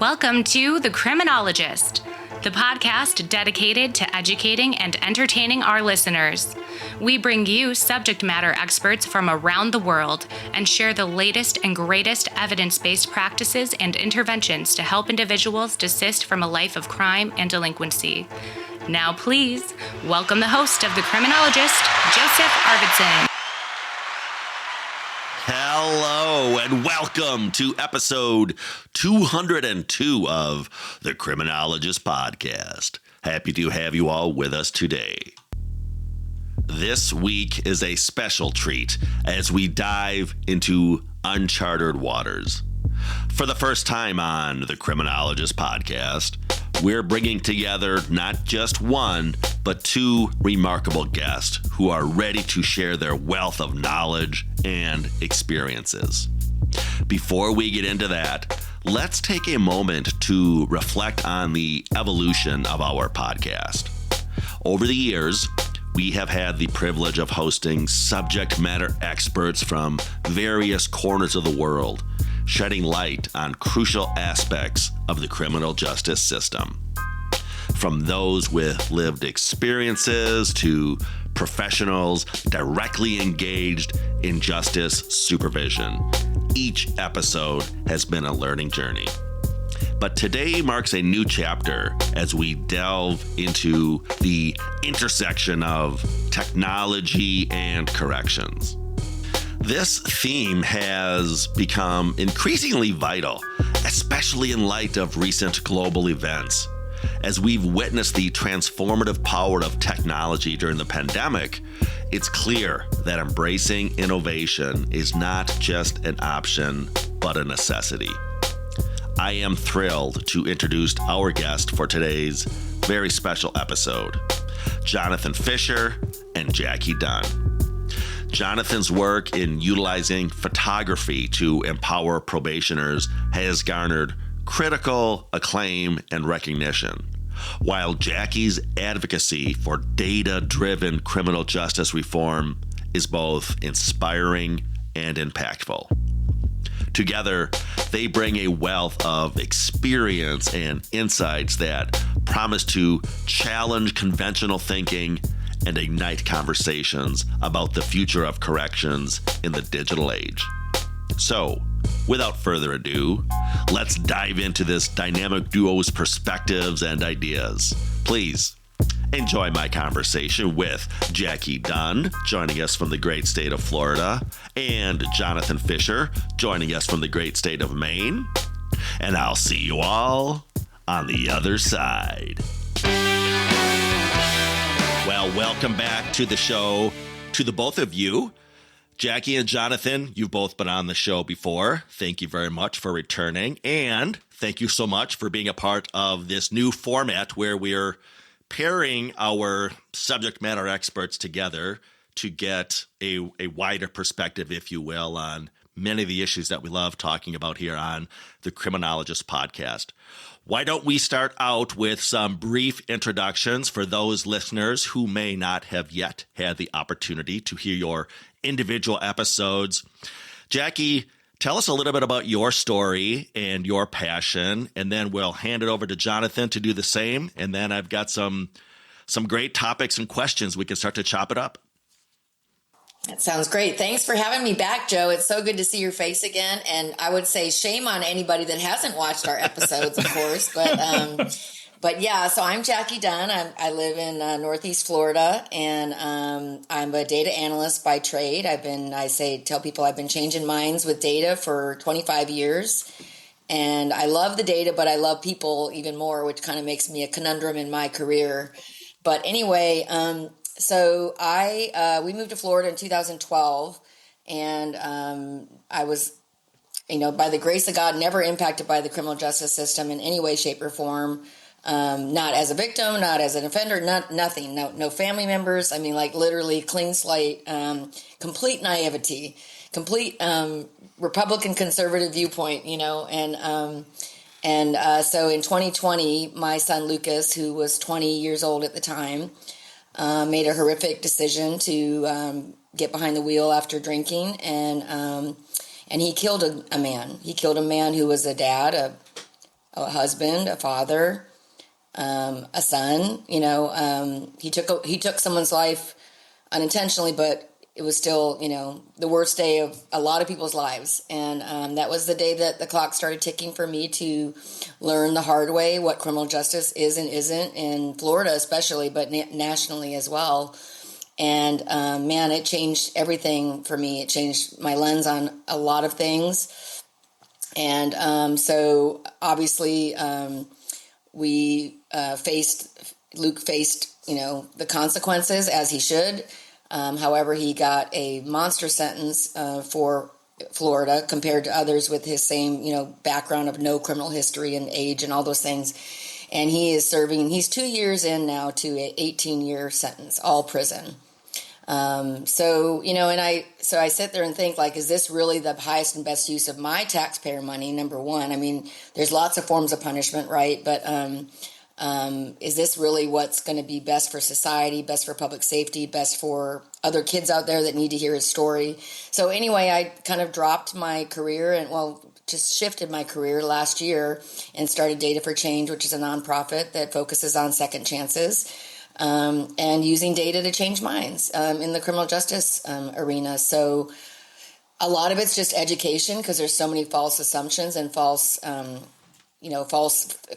Welcome to The Criminologist, the podcast dedicated to educating and entertaining our listeners. We bring you subject matter experts from around the world and share the latest and greatest evidence-based practices and interventions to help individuals desist from a life of crime and delinquency. Now, please welcome the host of The Criminologist, Joseph Arvidson. Hello and welcome to episode 202 of the Criminologist podcast. Happy to have you all with us today. This week is a special treat as we dive into uncharted waters. For the first time on the Criminologist podcast, we're bringing together not just one, but two remarkable guests who are ready to share their wealth of knowledge and experiences. Before we get into that, let's take a moment to reflect on the evolution of our podcast. Over the years, we have had the privilege of hosting subject matter experts from various corners of the world, shedding light on crucial aspects of the criminal justice system. From those with lived experiences to professionals directly engaged in justice supervision, each episode has been a learning journey. But today marks a new chapter as we delve into the intersection of technology and corrections. This theme has become increasingly vital, especially in light of recent global events. As we've witnessed the transformative power of technology during the pandemic, it's clear that embracing innovation is not just an option, but a necessity. I am thrilled to introduce our guest for today's very special episode, Jonathan Fisher and Jackie Dunn. Jonathan's work in utilizing photography to empower probationers has garnered critical acclaim and recognition, while Jackie's advocacy for data-driven criminal justice reform is both inspiring and impactful. Together, they bring a wealth of experience and insights that promise to challenge conventional thinking and ignite conversations about the future of corrections in the digital age. So, without further ado, let's dive into this dynamic duo's perspectives and ideas. Please enjoy my conversation with Jackie Dunn, joining us from the great state of Florida, and Jonathan Fisher, joining us from the great state of Maine. And I'll see you all on the other side. Well, welcome back to the show to the both of you. Jackie and Jonathan, you've both been on the show before. Thank you very much for returning. And thank you so much for being a part of this new format where we're pairing our subject matter experts together to get a wider perspective, if you will, on many of the issues that we love talking about here on the Criminologist podcast. Why don't we start out with some brief introductions for those listeners who may not have yet had the opportunity to hear your individual episodes. Jackie, tell us a little bit about your story and your passion, and then we'll hand it over to Jonathan to do the same. And then I've got some great topics and questions. We can start to chop it up. That sounds great. Thanks for having me back, Joe. It's so good to see your face again. And I would say shame on anybody that hasn't watched our episodes, of course. But yeah, so I'm Jackie Dunn. I live in Northeast Florida, and I'm a data analyst by trade. Tell people I've been changing minds with data for 25 years. And I love the data, but I love people even more, which kind of makes me a conundrum in my career. But anyway, so we moved to Florida in 2012, and I was, by the grace of God, never impacted by the criminal justice system in any way, shape, or form. Not as a victim, not as an offender, nothing, no family members. I mean, like literally clean slate, complete naivety, complete Republican conservative viewpoint, and so in 2020, my son Lucas, who was 20 years old at the time, made a horrific decision to get behind the wheel after drinking, and he killed a man. He killed a man who was a dad, a husband, a father, a son. He took someone's life unintentionally, but it was still, the worst day of a lot of people's lives. And that was the day that the clock started ticking for me to learn the hard way what criminal justice is and isn't in Florida, especially, but nationally as well. And man, it changed everything for me. It changed my lens on a lot of things. And so obviously Luke faced, the consequences, as he should. However, he got a monster sentence for Florida compared to others with his same, background of no criminal history and age and all those things. And he is serving, he's 2 years in now to an 18-year sentence, all prison. So I sit there and think, like, is this really the highest and best use of my taxpayer money? Number one, I mean, there's lots of forms of punishment, right? But is this really what's going to be best for society, best for public safety, best for other kids out there that need to hear his story? So anyway, I kind of dropped my career and, just shifted my career last year and started Data for Change, which is a nonprofit that focuses on second chances and using data to change minds in the criminal justice arena. So a lot of it's just education, because there's so many false assumptions and false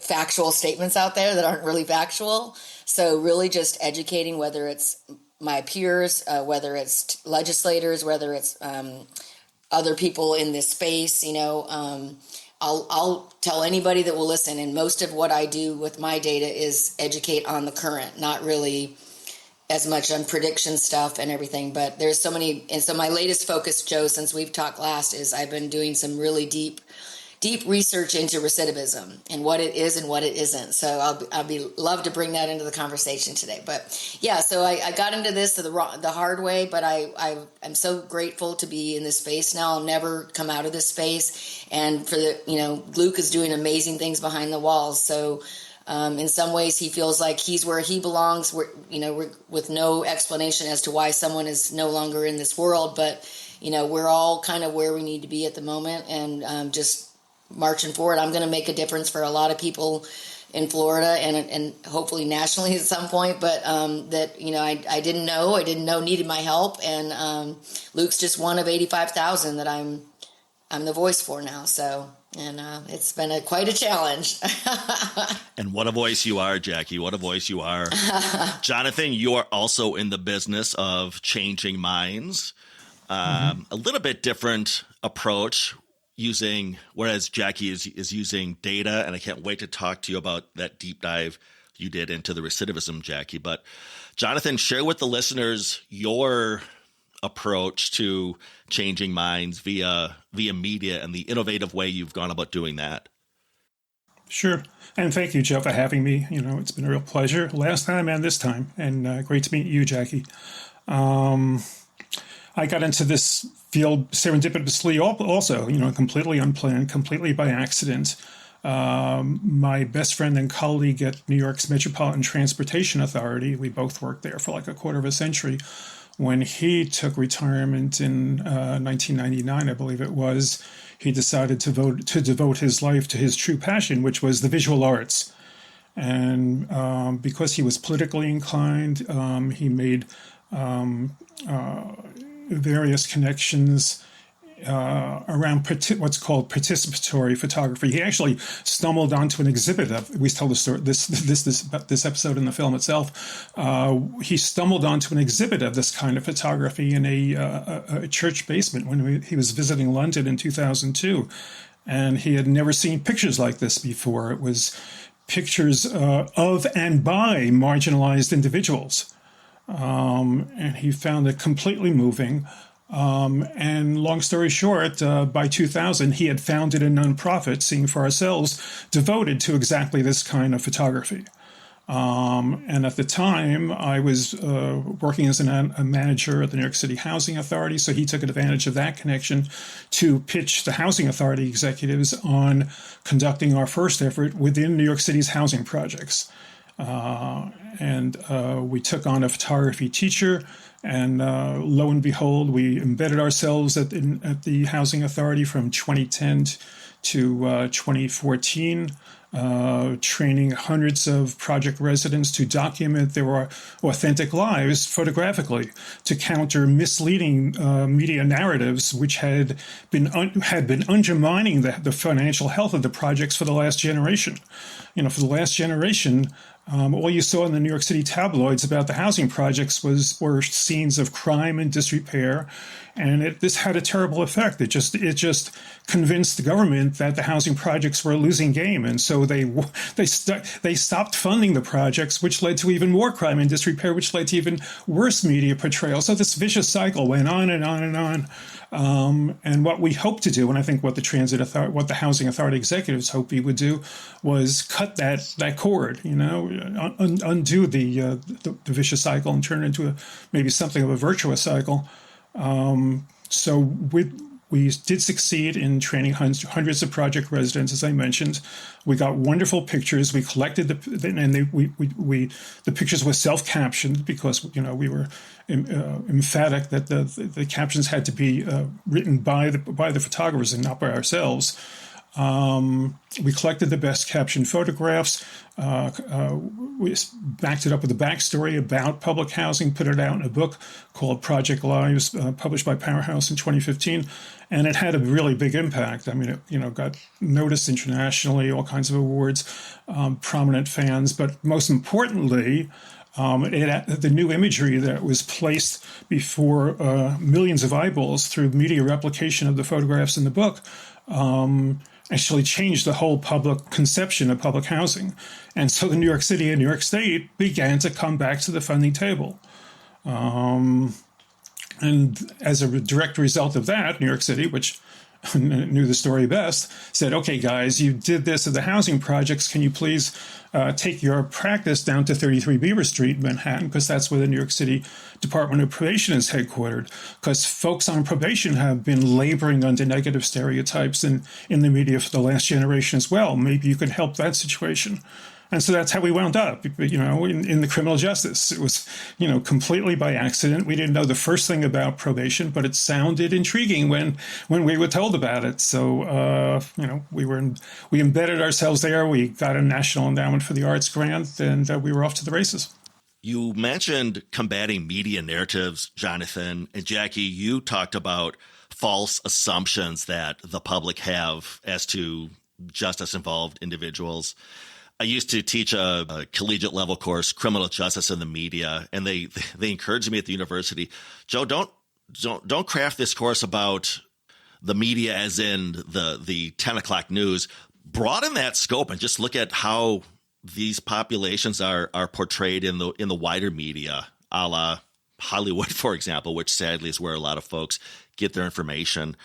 factual statements out there that aren't really factual. So really just educating, whether it's my peers, whether it's legislators, whether it's other people in this space, I'll tell anybody that will listen. And most of what I do with my data is educate on the current, not really as much on prediction stuff and everything. But there's so many. And so my latest focus, Joe, since we've talked last, is I've been doing some really deep research into recidivism and what it is and what it isn't. So I'll love to bring that into the conversation today. But yeah, so I got into this the hard way, but I'm so grateful to be in this space now. I'll never come out of this space. And for Luke is doing amazing things behind the walls. So in some ways he feels like he's where he belongs, with no explanation as to why someone is no longer in this world. But, we're all kind of where we need to be at the moment, and just marching forward. I'm going to make a difference for a lot of people in Florida and hopefully nationally at some point, but that I didn't know needed my help, and Luke's just one of 85,000 that I'm the voice for now. So it's been quite a challenge. And what a voice you are, Jackie. What a voice you are. Jonathan, you are also in the business of changing minds. A little bit different approach, whereas Jackie is using data, and I can't wait to talk to you about that deep dive you did into the recidivism, Jackie. But Jonathan, share with the listeners your approach to changing minds via media and the innovative way you've gone about doing that. Sure. And thank you, Joe, for having me. It's been a real pleasure last time and this time, and great to meet you, Jackie. I got into this field serendipitously also, completely unplanned, completely by accident. My best friend and colleague at New York's Metropolitan Transportation Authority, we both worked there for like a quarter of a century. When he took retirement in 1999, I believe it was, he decided to devote his life to his true passion, which was the visual arts. And because he was politically inclined, he made various connections around what's called participatory photography. He actually stumbled onto an exhibit we tell the story this episode in the film itself. He stumbled onto an exhibit of this kind of photography in a church basement when he was visiting London in 2002, and he had never seen pictures like this before. It was pictures of and by marginalized individuals. And he found it completely moving. And long story short, by 2000, he had founded a nonprofit, Seeing for Ourselves, devoted to exactly this kind of photography. And at the time, I was working as a manager at the New York City Housing Authority, so he took advantage of that connection to pitch the Housing Authority executives on conducting our first effort within New York City's housing projects. And we took on a photography teacher, and lo and behold, we embedded ourselves at the Housing Authority from 2010 to 2014, training hundreds of project residents to document their authentic lives photographically, to counter misleading media narratives which had been undermining the financial health of the projects for the last generation. For the last generation, all you saw in the New York City tabloids about the housing projects were scenes of crime and disrepair, and this had a terrible effect. It just convinced the government that the housing projects were a losing game, and so they stopped funding the projects, which led to even more crime and disrepair, which led to even worse media portrayal. So this vicious cycle went on and on and on. And what we hope to do, and I think what the Housing Authority executives hoped we would do, was cut that cord, undo the vicious cycle and turn it into maybe something of a virtuous cycle. So we did succeed in training hundreds of project residents, as I mentioned. We got wonderful pictures. We collected the pictures were self-captioned because we were emphatic that the captions had to be written by the photographers and not by ourselves. We collected the best captioned photographs. We backed it up with a backstory about public housing, put it out in a book called Project Lives, published by Powerhouse in 2015. And it had a really big impact. I mean, it got noticed internationally, all kinds of awards, prominent fans. But most importantly, the new imagery that was placed before millions of eyeballs through media replication of the photographs in the book actually changed the whole public conception of public housing. And so the New York City and New York State began to come back to the funding table. And as a direct result of that, New York City, which knew the story best, said, okay, guys, you did this at the housing projects. Can you please take your practice down to 33 Beaver Street, Manhattan, because that's where the New York City Department of Probation is headquartered, because folks on probation have been laboring under negative stereotypes in the media for the last generation as well. Maybe you could help that situation. And so that's how we wound up, in the criminal justice. It was, completely by accident. We didn't know the first thing about probation, but it sounded intriguing when we were told about it. So, we embedded ourselves there. We got a National Endowment for the Arts grant, and we were off to the races. You mentioned combating media narratives, Jonathan, and Jackie, you talked about false assumptions that the public have as to justice-involved individuals. I used to teach a collegiate level course, Criminal Justice in the Media, and they encouraged me at the university, Joe, don't craft this course about the media as in the 10 o'clock news. Broaden that scope and just look at how these populations are portrayed in the wider media, a la Hollywood, for example, which sadly is where a lot of folks get their information.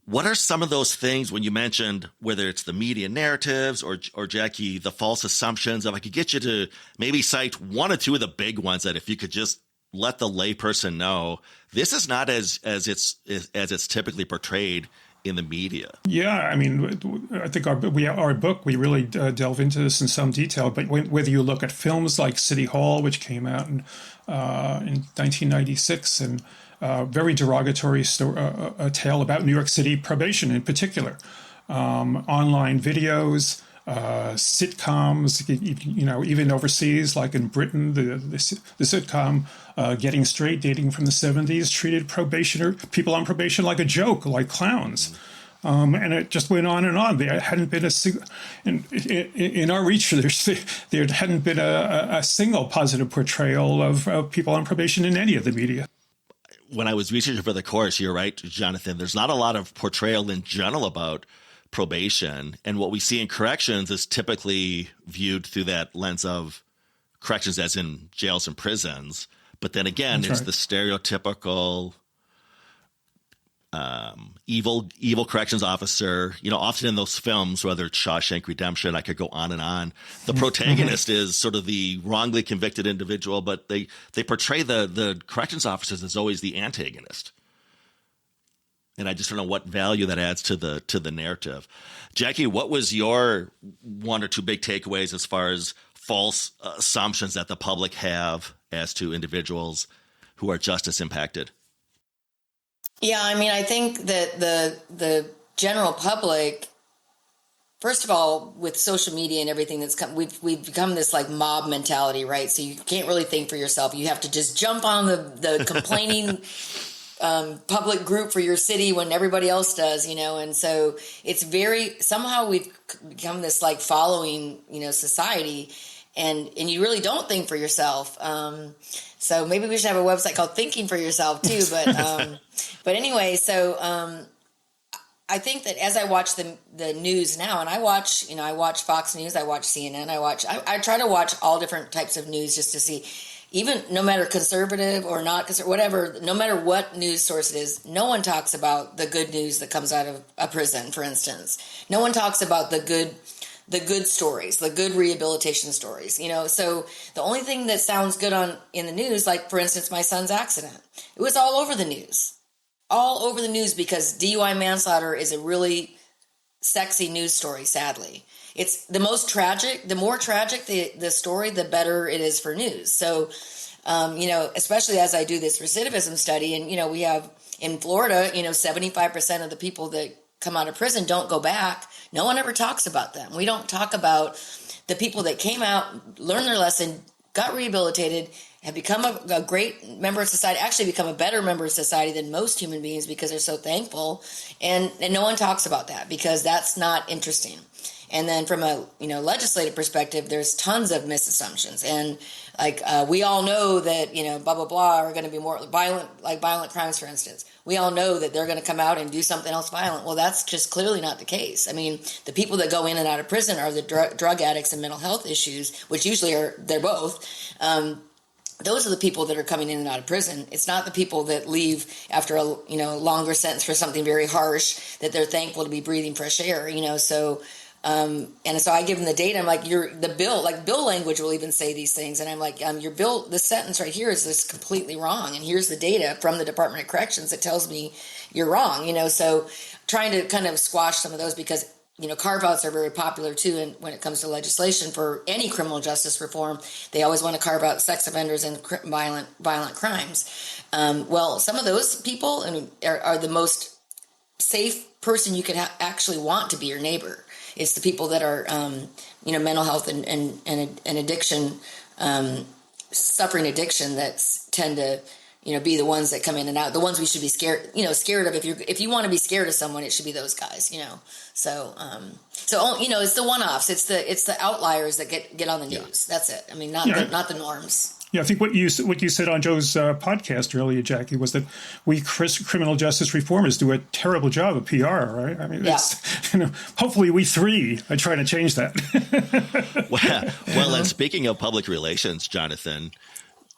What are some of those things when you mentioned whether it's the media narratives or Jackie, the false assumptions? If I could get you to maybe cite one or two of the big ones that if you could just let the layperson know, this is not as it's typically portrayed in the media. Yeah, I mean, I think our book, we really delve into this in some detail. But whether you look at films like City Hall, which came out in 1996, and very derogatory a tale about New York City probation in particular. Online videos, sitcoms, even overseas, like in Britain, the sitcom Getting Straight, dating from the 70s, treated people on probation like a joke, like clowns. And it just went on and on. There hadn't been in our reach, there hadn't been a single positive portrayal of people on probation in any of the media. When I was researching for the course, you're right, Jonathan, there's not a lot of portrayal in general about probation. And what we see in corrections is typically viewed through that lens of corrections as in jails and prisons. But then again, That's right. The stereotypical evil corrections officer. Often in those films, whether it's Shawshank Redemption, I could go on and on. The protagonist is sort of the wrongly convicted individual, but they portray the corrections officers as always the antagonist. And I just don't know what value that adds to the narrative. Jackie, what was your one or two big takeaways as far as false assumptions that the public have as to individuals who are justice impacted? Yeah, I mean, I think that the general public first of all, with social media and everything that's come, we've become this like mob mentality, right? So you can't really think for yourself. You have to just jump on the complaining public group for your city when everybody else does, and so it's somehow we've become this like following, society, and you really don't think for yourself. So maybe we should have a website called Thinking for Yourself too. But anyway, so I think that as I watch the news now, and I watch Fox News, I watch CNN, I try to watch all different types of news just to see, even no matter conservative or not conservative, whatever, no matter what news source it is, no one talks about the good news that comes out of a prison, for instance. No one talks about the good stories, the good rehabilitation stories, So the only thing that sounds good in the news, like for instance, my son's accident, it was all over the news. All over the news because DUI manslaughter is a really sexy news story, sadly. It's the most tragic. The more tragic the story, the better it is for news. So, especially as I do this recidivism study, and, we have in Florida, 75% of the people that come out of prison don't go back. No one ever talks about them. We don't talk about the people that came out, learned their lesson, got rehabilitated, have become a great member of society, actually become a better member of society than most human beings because they're so thankful. And no one talks about that because that's not interesting. And then from a legislative perspective, there's tons of misassumptions. And like we all know that, blah, blah, blah are going to be more violent, like violent crimes, for instance. We all know that they're going to come out and do something else violent. Well, that's just clearly not the case. I mean, the people that go in and out of prison are the drug addicts and mental health issues, which usually they're both. Those are the people that are coming in and out of prison. It's not the people that leave after a longer sentence for something very harsh that they're thankful to be breathing fresh air. So and so I give them the data. I'm like, bill language will even say these things, and I'm like, your bill, the sentence right here is just completely wrong, and here's the data from the Department of Corrections that tells me you're wrong. So trying to kind of squash some of those because carve-outs are very popular too, and when it comes to legislation for any criminal justice reform, they always want to carve out sex offenders and violent crimes. Well, some of those people are the most safe person you could actually want to be your neighbor. It's the people that are, mental health and addiction, suffering addiction that tend to, be the ones that come in and out. The ones we should be scared of. If you want to be scared of someone, it should be those guys. So it's the one-offs. It's the outliers that get on the news. Yeah. That's it. I mean, not the norms. Yeah, I think what you said on Joe's podcast earlier, Jackie, was that we criminal justice reformers do a terrible job of PR, right? I mean, hopefully we three are trying to change that. Well, and speaking of public relations, Jonathan,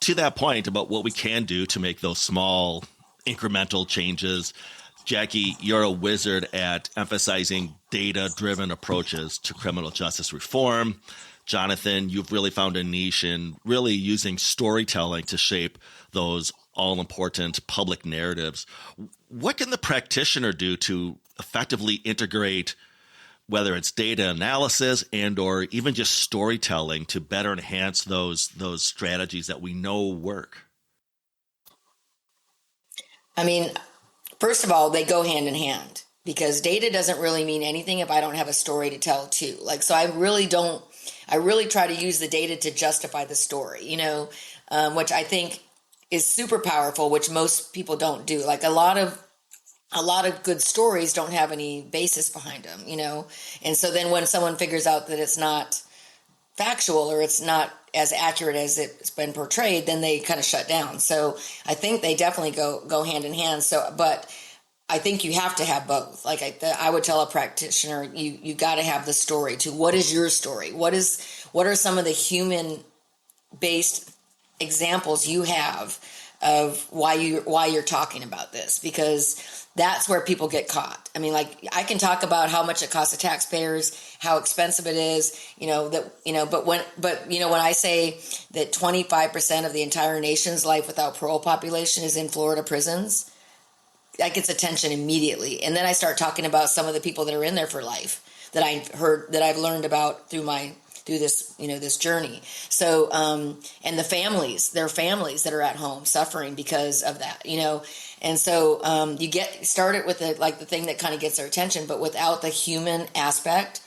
to that point about what we can do to make those small incremental changes, Jackie, you're a wizard at emphasizing data-driven approaches to criminal justice reform. Jonathan, you've really found a niche in really using storytelling to shape those all-important public narratives. What can the practitioner do to effectively integrate, whether it's data analysis and or even just storytelling, to better enhance those strategies that we know work? I mean, first of all, they go hand in hand because data doesn't really mean anything if I don't have a story to tell too. So I really try to use the data to justify the story, which I think is super powerful, which most people don't do. Like a lot of good stories don't have any basis behind them, And so then when someone figures out that it's not factual or it's not as accurate as it's been portrayed, then they kind of shut down. So I think they definitely go hand in hand. So, but I think you have to have both. Like I would tell a practitioner, you got to have the story too. What is your story? What are some of the human based examples you have of why you're talking about this? Because that's where people get caught. I mean, like I can talk about how much it costs the taxpayers, how expensive it is, but when I say that 25% of the entire nation's life without parole population is in Florida prisons, that gets attention immediately. And then I start talking about some of the people that are in there for life that I've learned about through this journey. So, and the families, their families that are at home suffering because of that, and so, you start it with the thing that kind of gets their attention, but without the human aspect,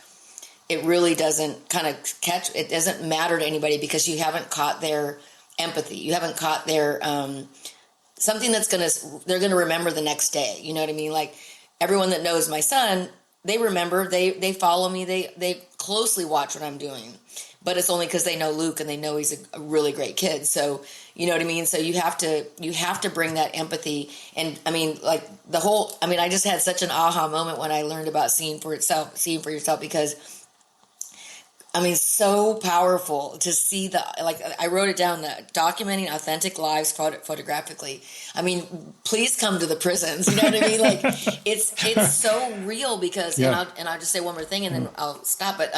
it really doesn't kind of catch, it doesn't matter to anybody because you haven't caught their empathy. You haven't caught their, something they're going to remember the next day. You know what I mean? Like everyone that knows my son, they remember, they follow me, they closely watch what I'm doing, but it's only because they know Luke and they know he's a really great kid. So, you know what I mean? So you have to bring that empathy. And I mean, like I just had such an aha moment when I learned about seeing for yourself, because I mean, so powerful to see I wrote it down, documenting authentic lives photographically. I mean, please come to the prisons. You know what I mean? Like it's so real because, and I'll just say one more thing and then I'll stop. But,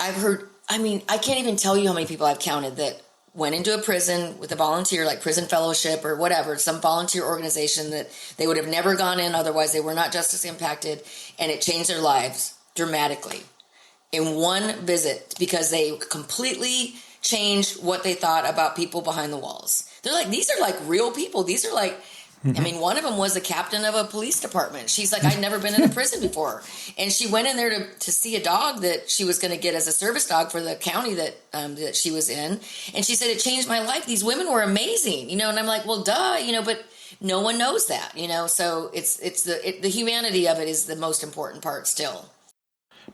I've heard, I mean, I can't even tell you how many people I've counted that went into a prison with a volunteer, like Prison Fellowship or whatever, some volunteer organization that they would have never gone in. Otherwise they were not justice impacted, and it changed their lives dramatically in one visit because they completely changed what they thought about people behind the walls. They're like, these are like real people. These are like, I mean, one of them was the captain of a police department. She's like, I'd never been in a prison before. And she went in there to see a dog that she was going to get as a service dog for the county that she was in. And she said, it changed my life. These women were amazing, you know? And I'm like, well, duh, you know, but no one knows that, you know? So it's the humanity of it is the most important part still.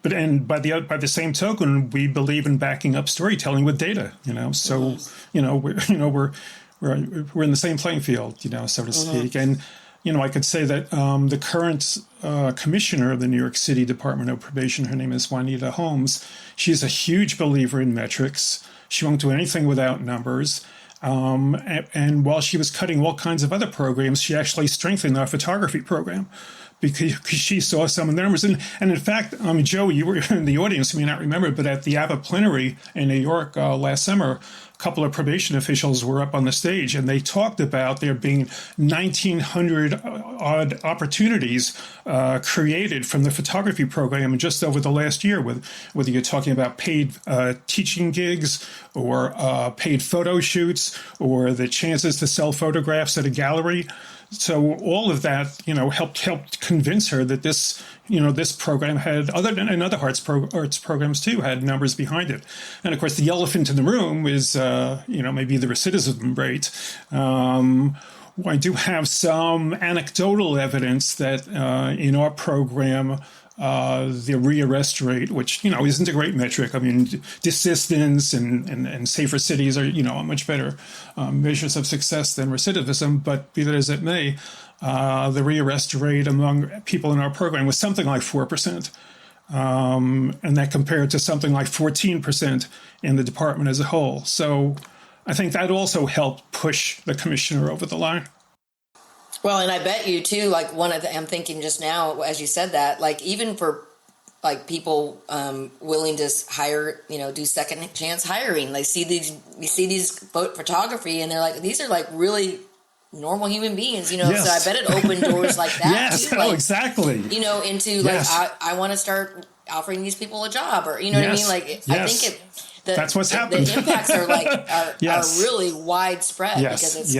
But and by the same token, we believe in backing up storytelling with data. You know, so we're in the same playing field. You know, so to speak. And I could say that the current commissioner of the New York City Department of Probation, her name is Juanita Holmes. She's a huge believer in metrics. She won't do anything without numbers. And while she was cutting all kinds of other programs, she actually strengthened our photography program, because she saw some of the numbers. And in fact, Joe, you were in the audience, you may not remember, but at the APA plenary in New York last summer, a couple of probation officials were up on the stage, and they talked about there being 1,900 odd opportunities created from the photography program just over the last year, whether you're talking about paid teaching gigs or paid photo shoots or the chances to sell photographs at a gallery. So all of that, helped convince her that this program had, other than other arts programs too, had numbers behind it. And of course, the elephant in the room is, maybe the recidivism rate. I do have some anecdotal evidence that in our program, the rearrest rate, which, isn't a great metric. I mean, desistance and safer cities are, much better measures of success than recidivism. But be that as it may, the rearrest rate among people in our program was something like 4%. And that compared to something like 14% in the department as a whole. So I think that also helped push the commissioner over the line. Well, and I bet you too, like I'm thinking just now, as you said that, like even for like people willing to hire, do second chance hiring, we see these photography and they're like, these are like really normal human beings, Yes. So I bet it opened doors like that. Yes, too, like, exactly. Into Yes. like, I want to start offering these people a job or, what I mean? Like, Yes. I think that's what's happened. The impacts are like, are really widespread Yes. because it's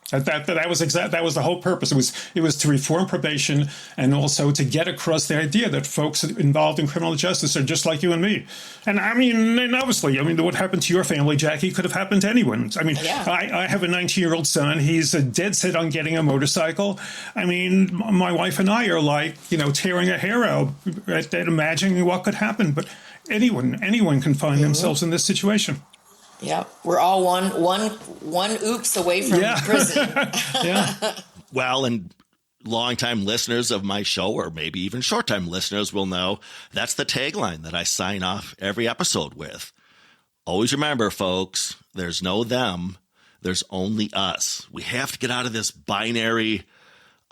That was the whole purpose. It was to reform probation and also to get across the idea that folks involved in criminal justice are just like you and me. And obviously, what happened to your family, Jackie, could have happened to anyone. I have a 19-year-old son. He's dead set on getting a motorcycle. My wife and I are like, tearing a hair out at imagining what could happen. But anyone can find themselves in this situation. Yeah, we're all one oops away from prison. Yeah. Well, and longtime listeners of my show, or maybe even short-time listeners, will know that's the tagline that I sign off every episode with. Always remember, folks, there's no them, there's only us. We have to get out of this binary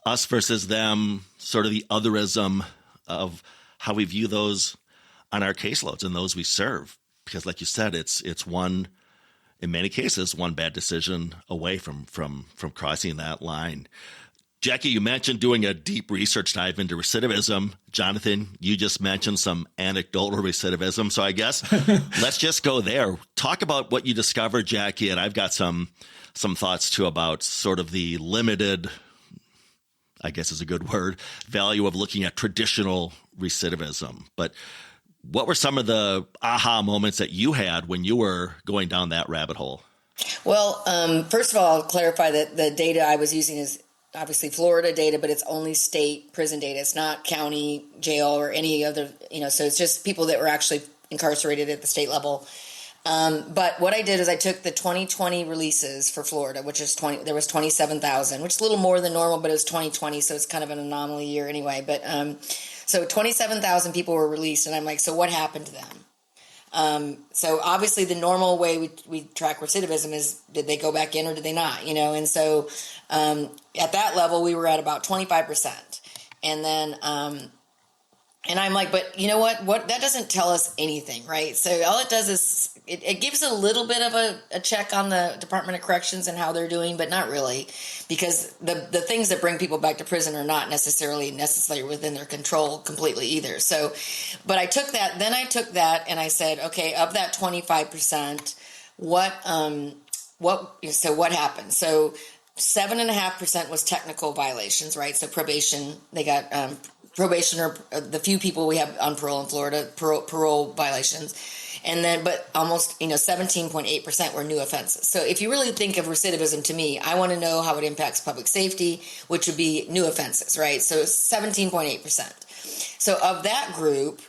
us versus them, sort of the otherism of how we view those on our caseloads and those we serve. Because like you said, it's one, in many cases, one bad decision away from crossing that line. Jackie, you mentioned doing a deep research dive into recidivism. Jonathan, you just mentioned some anecdotal recidivism. So I guess let's just go there. Talk about what you discovered, Jackie, and I've got some thoughts too about sort of the limited, I guess is a good word, value of looking at traditional recidivism. But what were some of the aha moments that you had when you were going down that rabbit hole? Well, first of all, I'll clarify that the data I was using is obviously Florida data, but it's only state prison data. It's not county jail or any other, so it's just people that were actually incarcerated at the state level. But what I did is I took the 2020 releases for Florida, which is there was 27,000, which is a little more than normal, but it was 2020, so it's kind of an anomaly year anyway. But so 27,000 people were released, and I'm like, so what happened to them? So obviously the normal way we track recidivism is, did they go back in or did they not, and so at that level we were at about 25%. And then and I'm like, but you know what that doesn't tell us anything, right? So all it does is it gives a little bit of a check on the Department of Corrections and how they're doing, but not really, because the things that bring people back to prison are not necessarily within their control completely either. So, but I took that and I said, okay, of that 25%, what happened? So 7.5% was technical violations, right? So probation, they got probation, or the few people we have on parole in Florida, parole violations. And then, but almost, 17.8% were new offenses. So if you really think of recidivism, to me, I want to know how it impacts public safety, which would be new offenses, right? So 17.8%. So of that group,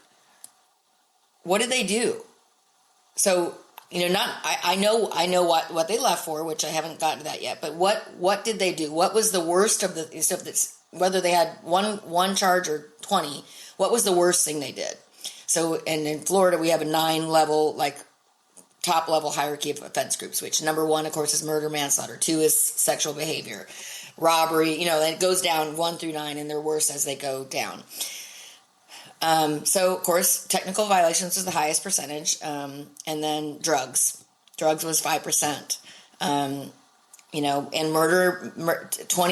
what did they do? So, I know what they left for, which I haven't gotten to that yet, but what did they do? What was the worst of the stuff that's, whether they had one charge or 20, what was the worst thing they did? So, and in Florida, we have a 9-level, top level hierarchy of offense groups, which number 1, of course, is murder, manslaughter. 2 is sexual behavior, robbery, and it goes down 1 through 9, and they're worse as they go down. So, of course, technical violations was the highest percentage, and then drugs. Drugs was 5%. And murder,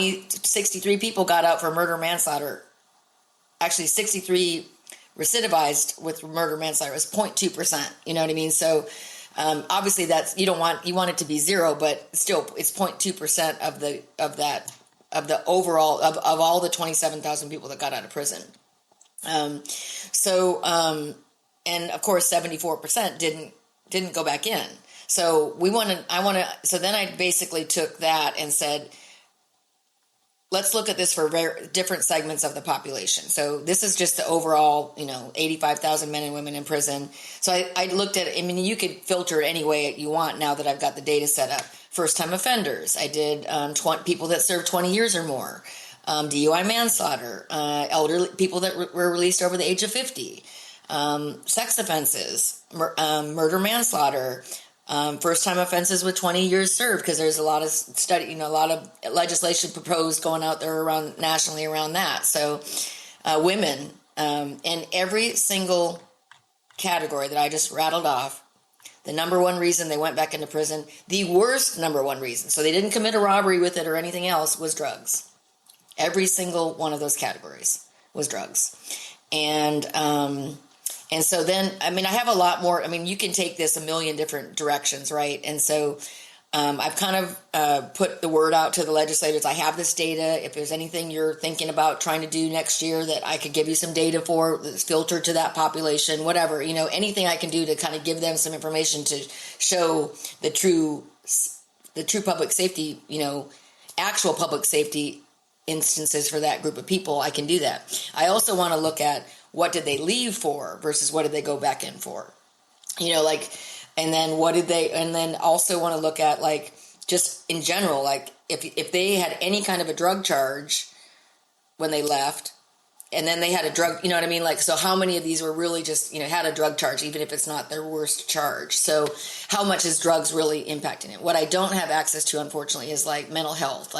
63 people got out for murder, manslaughter. Actually, 63 recidivized with murder, manslaughter. It was 0.2%. You know what I mean? So, obviously, that's you want it to be 0, but still, it's 0.2% of the overall of all the 27,000 people that got out of prison. And of course, 74% didn't go back in. So so then I basically took that and said, let's look at this for different segments of the population. So this is just the overall, 85,000 men and women in prison. So I looked at it. I mean, you could filter it any way you want now that I've got the data set up. First-time offenders. I did people that served 20 years or more. DUI manslaughter. Elderly people that were released over the age of 50. Sex offenses. Murder, manslaughter. First-time offenses with 20 years served, because there's a lot of a lot of legislation proposed going out there nationally around that. So, women, in every single category that I just rattled off, the number one reason they went back into prison, the worst number one reason, so they didn't commit a robbery with it or anything else, was drugs. Every single one of those categories was drugs. And so then, I mean, I have a lot more. I mean, you can take this a million different directions, right? And so I've kind of put the word out to the legislators. I have this data. If there's anything you're thinking about trying to do next year that I could give you some data for that's filtered to that population, whatever, anything I can do to kind of give them some information to show the true public safety, actual public safety instances for that group of people, I can do that. I also want to look at what did they leave for versus what did they go back in for, and then also want to look at just in general, if they had any kind of a drug charge when they left, and then they had a drug, you know what I mean? So how many of these were really just, had a drug charge, even if it's not their worst charge? So how much is drugs really impacting it? What I don't have access to, unfortunately, is mental health,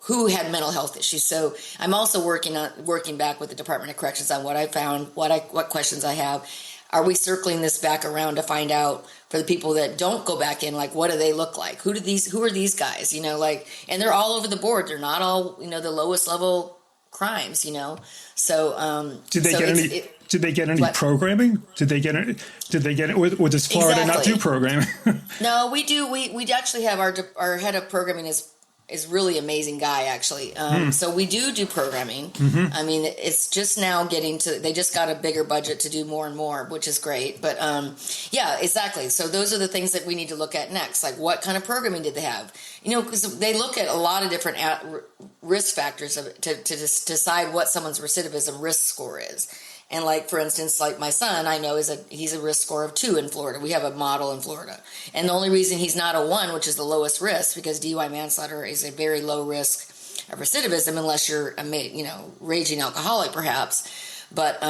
who had mental health issues. So I'm also working back with the Department of Corrections on what I found, what questions I have. Are we circling this back around to find out for the people that don't go back in, what do they look like? Who are these guys? And they're all over the board. They're not all, the lowest level crimes, So did they so get it's- any? it- Did they get any what? programming? Did they get it? Or does Florida not Exactly. do programming? No, we do. We actually have our head of programming is really amazing guy actually. So we do programming. I mean, it's just now getting to. They just got a bigger budget to do more and more, which is great. But yeah, exactly. So those are the things that we need to look at next. Like, what kind of programming did they have? Because they look at a lot of different risk factors to decide what someone's recidivism risk score is. And like, for instance, like my son, I know he's a risk score of 2 in Florida. We have a model in Florida. And the only reason he's not a 1, which is the lowest risk, because DUI manslaughter is a very low risk of recidivism unless you're a raging alcoholic perhaps. But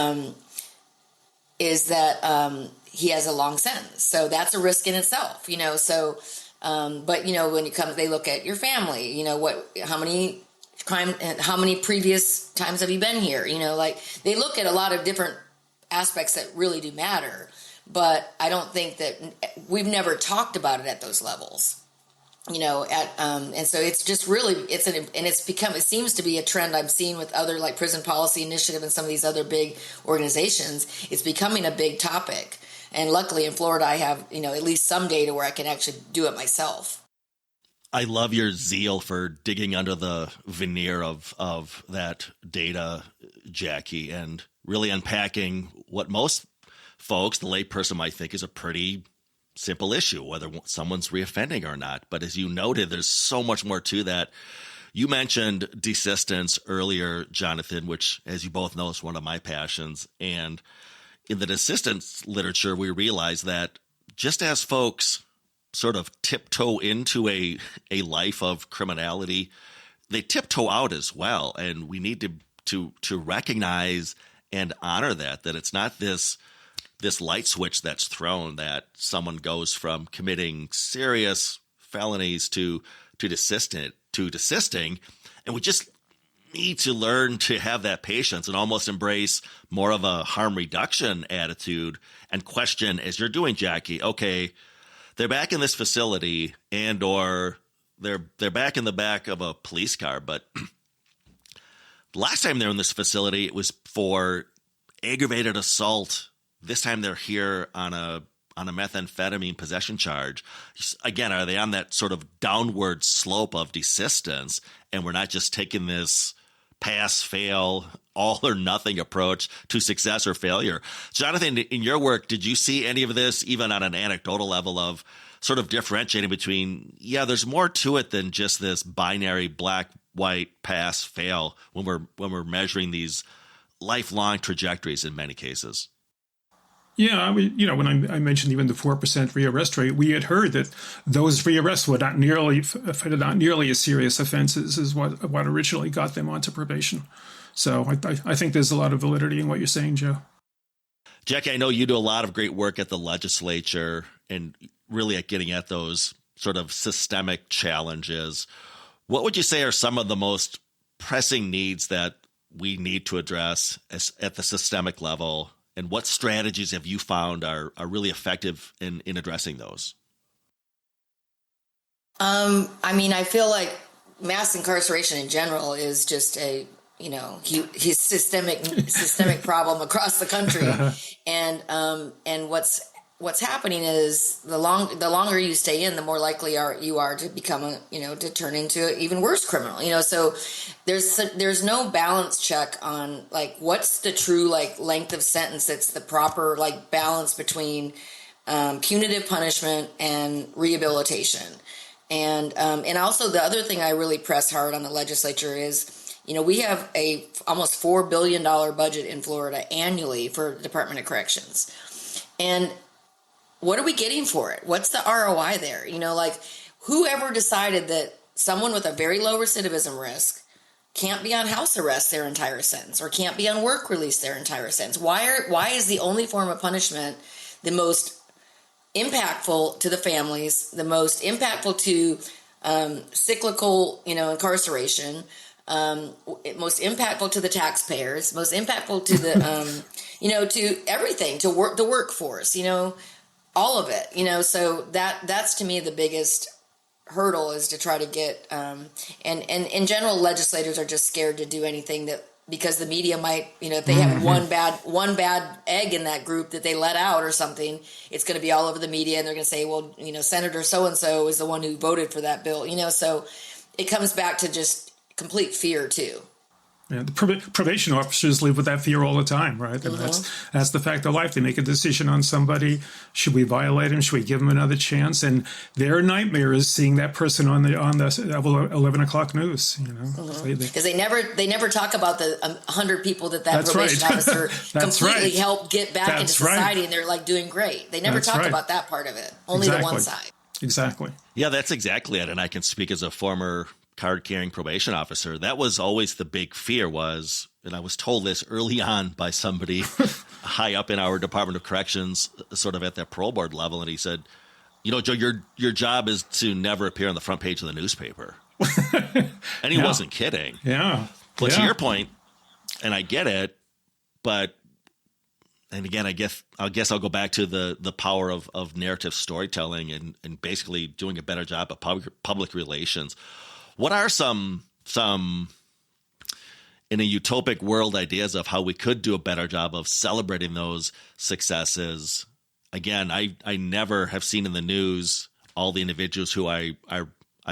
is that he has a long sentence. So that's a risk in itself, So, but, when it comes, they look at your family, how many crime, how many previous times have you been here? Like, they look at a lot of different aspects that really do matter, but I don't think that we've never talked about it at those levels, and so it's just really, it seems to be a trend I'm seeing with other, like Prison Policy Initiative and some of these other big organizations. It's becoming a big topic. And luckily in Florida, I have, at least some data where I can actually do it myself. I love your zeal for digging under the veneer of that data, Jackie, and really unpacking what most folks, the layperson, might think is a pretty simple issue, whether someone's reoffending or not. But as you noted, there's so much more to that. You mentioned desistance earlier, Jonathan, which, as you both know, is one of my passions. And in the desistance literature, we realize that just as folks sort of tiptoe into a life of criminality, they tiptoe out as well. And we need to recognize and honor that it's not this light switch that's thrown, that someone goes from committing serious felonies to desisting. And we just need to learn to have that patience and almost embrace more of a harm reduction attitude and question, as you're doing, Jackie, okay, they're back in this facility or they're back in the back of a police car. But last time they're in this facility, it was for aggravated assault. This time they're here on a methamphetamine possession charge. Again, are they on that sort of downward slope of desistance? And we're not just taking this pass, fail, all or nothing approach to success or failure. Jonathan, in your work, did you see any of this, even on an anecdotal level, of sort of differentiating between, there's more to it than just this binary black, white, pass, fail when we're measuring these lifelong trajectories in many cases? Yeah, when I mentioned even the 4% rearrest rate, we had heard that those rearrests were not nearly as serious offenses as what originally got them onto probation. So I think there's a lot of validity in what you're saying, Joe. Jackie, I know you do a lot of great work at the legislature and really at getting at those sort of systemic challenges. What would you say are some of the most pressing needs that we need to address at the systemic level? And what strategies have you found are really effective in addressing those? I feel like mass incarceration in general is just a systemic problem across the country. And what's happening is the longer you stay in, the more likely you are to become to turn into an even worse criminal. So there's no balance check on like what's the true like length of sentence that's the proper like balance between punitive punishment and rehabilitation. And also the other thing I really press hard on the legislature is, we have a almost $4 billion budget in Florida annually for the Department of Corrections. And what are we getting for it? What's the ROI there? Like whoever decided that someone with a very low recidivism risk can't be on house arrest their entire sentence or can't be on work release their entire sentence? Why is the only form of punishment the most impactful to the families, the most impactful to cyclical, incarceration, most impactful to the taxpayers, most impactful to the, to everything, to the workforce, all of it, so that's to me the biggest hurdle is to try to get, and in general, legislators are just scared to do anything that because the media might, if they have one bad egg in that group that they let out or something, it's going to be all over the media, and they're going to say, well, Senator so-and-so is the one who voted for that bill, so it comes back to just complete fear too. Yeah, the probation officers live with that fear all the time, right? And that's the fact of life. They make a decision on somebody. Should we violate him? Should we give him another chance? And their nightmare is seeing that person on the 11 o'clock news. Because they never talk about the 100 people that probation officer completely helped get back into society, and they're like doing great. They never talk about that part of it. Only the one side. Exactly. Yeah, that's exactly it. And I can speak as a former card-carrying probation officer. That was always the big fear was, and I was told this early on by somebody high up in our Department of Corrections, sort of at that parole board level, and he said, Joe, your job is to never appear on the front page of the newspaper. And he wasn't kidding. Yeah. But to your point, and I get it, but, and again, I guess I'll go back to the power of narrative storytelling and basically doing a better job of public relations. What are some in a utopic world ideas of how we could do a better job of celebrating those successes? Again, I never have seen in the news all the individuals who I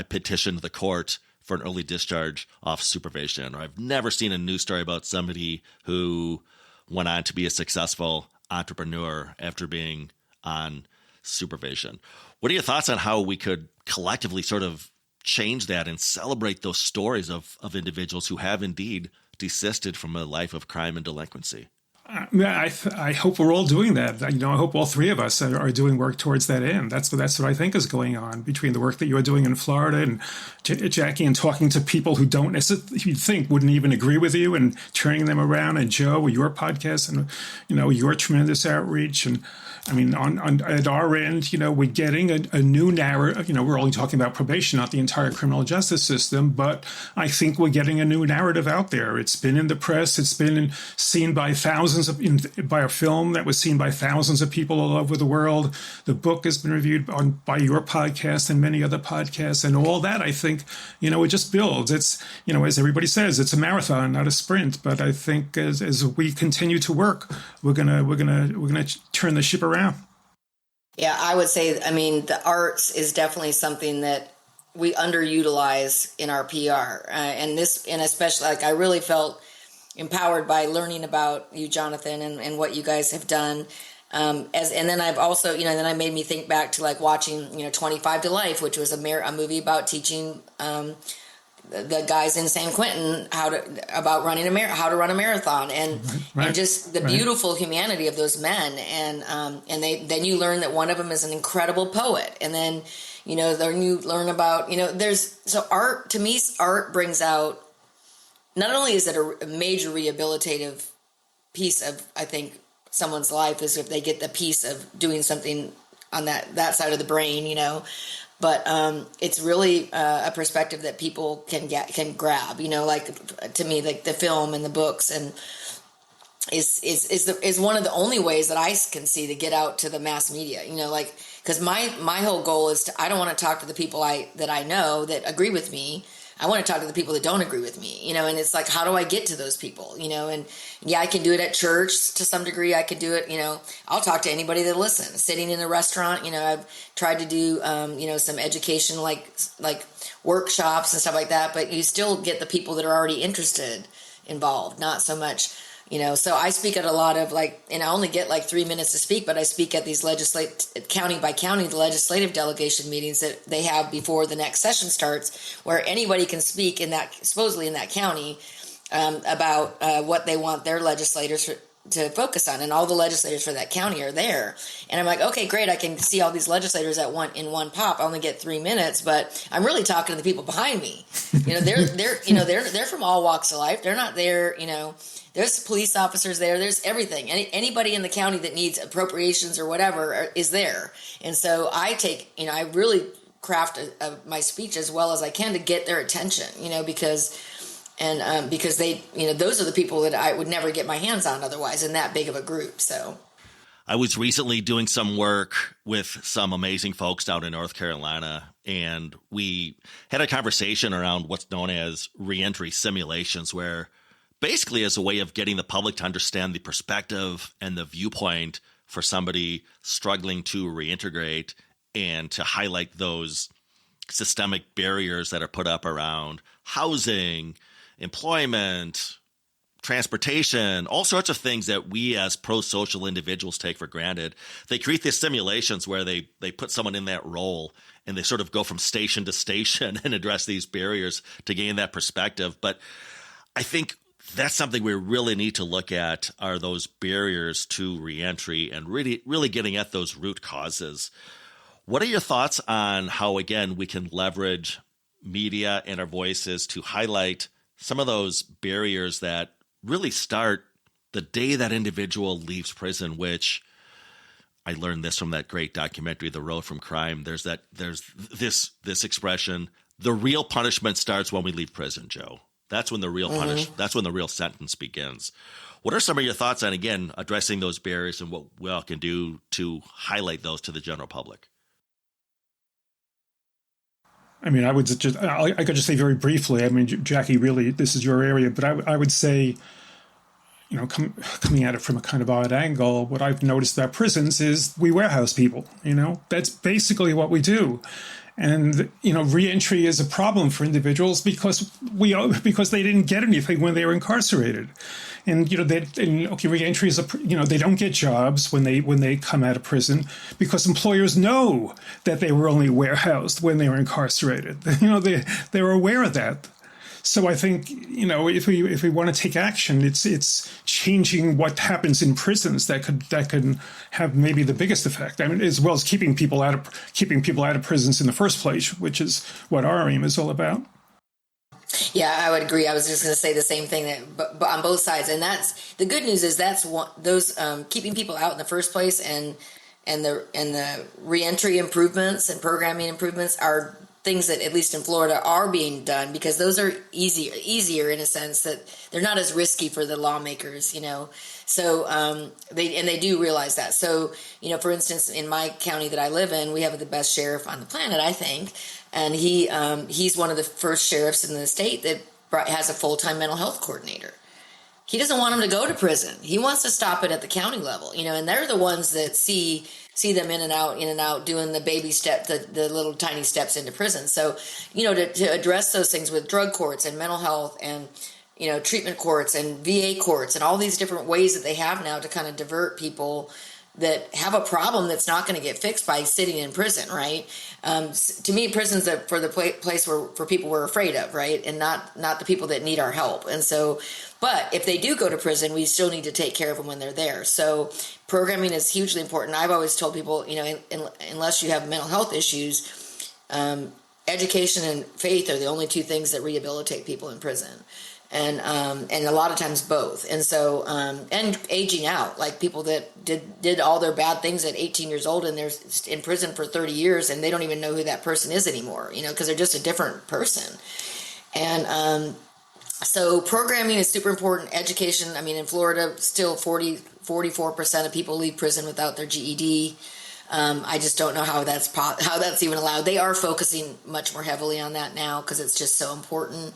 petitioned the court for an early discharge off supervision, or I've never seen a news story about somebody who went on to be a successful entrepreneur after being on supervision. What are your thoughts on how we could collectively sort of change that and celebrate those stories of individuals who have indeed desisted from a life of crime and delinquency? I hope we're all doing that. I hope all three of us are doing work towards that end. That's what I think is going on between the work that you are doing in Florida and Jackie, and talking to people who don't necessarily, you'd think wouldn't even agree with you, and turning them around, and Joe, your podcast, and your tremendous outreach. And I mean, on at our end, we're getting a new narrative. We're only talking about probation, not the entire criminal justice system, but I think we're getting a new narrative out there. It's been in the press. It's been seen by by a film that was seen by thousands of people all over the world. The book has been reviewed by your podcast and many other podcasts, and all that. I think it just builds. It's as everybody says, it's a marathon, not a sprint. But I think as we continue to work, we're gonna turn the ship around. Yeah, I would say, the arts is definitely something that we underutilize in our PR. And especially, I really felt empowered by learning about you, Jonathan, and what you guys have done. And then I've also, then I made me think back to watching, 25 to Life, which was a movie about teaching, the guys in San Quentin how to run a marathon, and just the beautiful humanity of those men, and then you learn that one of them is an incredible poet, and then then you learn about art. To me, art brings out, not only is it a major rehabilitative piece of, I think, someone's life, is if they get the piece of doing something on that side of the brain, but it's really a perspective that people can grab, to me, the film and the books, and is one of the only ways that I can see to get out to the mass media, because my whole goal is I don't want to talk to the people that I know that agree with me. I want to talk to the people that don't agree with me, and it's how do I get to those people, and yeah, I can do it at church to some degree. I can do it, I'll talk to anybody that listens, sitting in a restaurant. I've tried to do, some education, like workshops and stuff like that, but you still get the people that are already interested involved, not so much, so I speak at a lot of and I only get 3 minutes to speak, but I speak at these county by county, the legislative delegation meetings that they have before the next session starts, where anybody can speak supposedly in that county, about what they want their legislators to focus on, and all the legislators for that county are there. And I'm like, okay, great, I can see all these legislators in one pop. I only get 3 minutes, but I'm really talking to the people behind me. They're from all walks of life. They're not there, There's police officers there. There's everything. Anybody in the county that needs appropriations or whatever is there. And so I really craft my speech as well as I can to get their attention, because they, those are the people that I would never get my hands on otherwise in that big of a group. So I was recently doing some work with some amazing folks down in North Carolina, and we had a conversation around what's known as reentry simulations, where basically as a way of getting the public to understand the perspective and the viewpoint for somebody struggling to reintegrate, and to highlight those systemic barriers that are put up around housing, employment, transportation, all sorts of things that we as pro-social individuals take for granted. They create these simulations where they put someone in that role and they sort of go from station to station and address these barriers to gain that perspective. But I think that's something we really need to look at, are those barriers to reentry and really getting at those root causes. What are your thoughts on how, again, we can leverage media and our voices to highlight some of those barriers that really start the day that individual leaves prison, which I learned this from that great documentary, The Road from Crime. There's this expression, the real punishment starts when we leave prison, Joe. That's when the real that's when the real sentence begins. What are some of your thoughts on, again, addressing those barriers and what we all can do to highlight those to the general public? I mean, I could just say very briefly, I mean, Jackie, really, this is your area, but I would say, you know, coming at it from a kind of odd angle, what I've noticed about prisons is we warehouse people, you know, that's basically what we do. And, you know, reentry is a problem for individuals because they didn't get anything when they were incarcerated. And, you know, reentry is they don't get jobs when they come out of prison because employers know that they were only warehoused when they were incarcerated. You know, they were aware of that. So I think, you know, if we want to take action, it's changing what happens in prisons that could have maybe the biggest effect. I mean, as well as keeping people out of prisons in the first place, which is what our aim is all about. Yeah, I would agree. I was just going to say the same thing, but on both sides. And that's the good news is that's those keeping people out in the first place, and the reentry improvements and programming improvements are things that, at least in Florida, are being done, because those are easier in a sense that they're not as risky for the lawmakers, you know. So they do realize that. So, you know, for instance, in my county that I live in, we have the best sheriff on the planet, I think, and he's one of the first sheriffs in the state that has a full-time mental health coordinator. He doesn't want them to go to prison. He wants to stop it at the county level, you know, and they're the ones that see them in and out, doing the baby step, the little tiny steps into prison. So, you know, to address those things with drug courts and mental health and, you know, treatment courts and VA courts and all these different ways that they have now to kind of divert people that have a problem that's not going to get fixed by sitting in prison, right? To me, prison's for the place for people we're afraid of, right? And not the people that need our help. And so, but if they do go to prison, we still need to take care of them when they're there. So programming is hugely important. I've always told people, you know, unless you have mental health issues, education and faith are the only two things that rehabilitate people in prison. And a lot of times both. And so, and aging out, like people that did all their bad things at 18 years old and they're in prison for 30 years and they don't even know who that person is anymore, you know, because they're just a different person. And so programming is super important. Education, I mean, in Florida, still 44% of people leave prison without their GED. I just don't know how that's even allowed. They are focusing much more heavily on that now because it's just so important.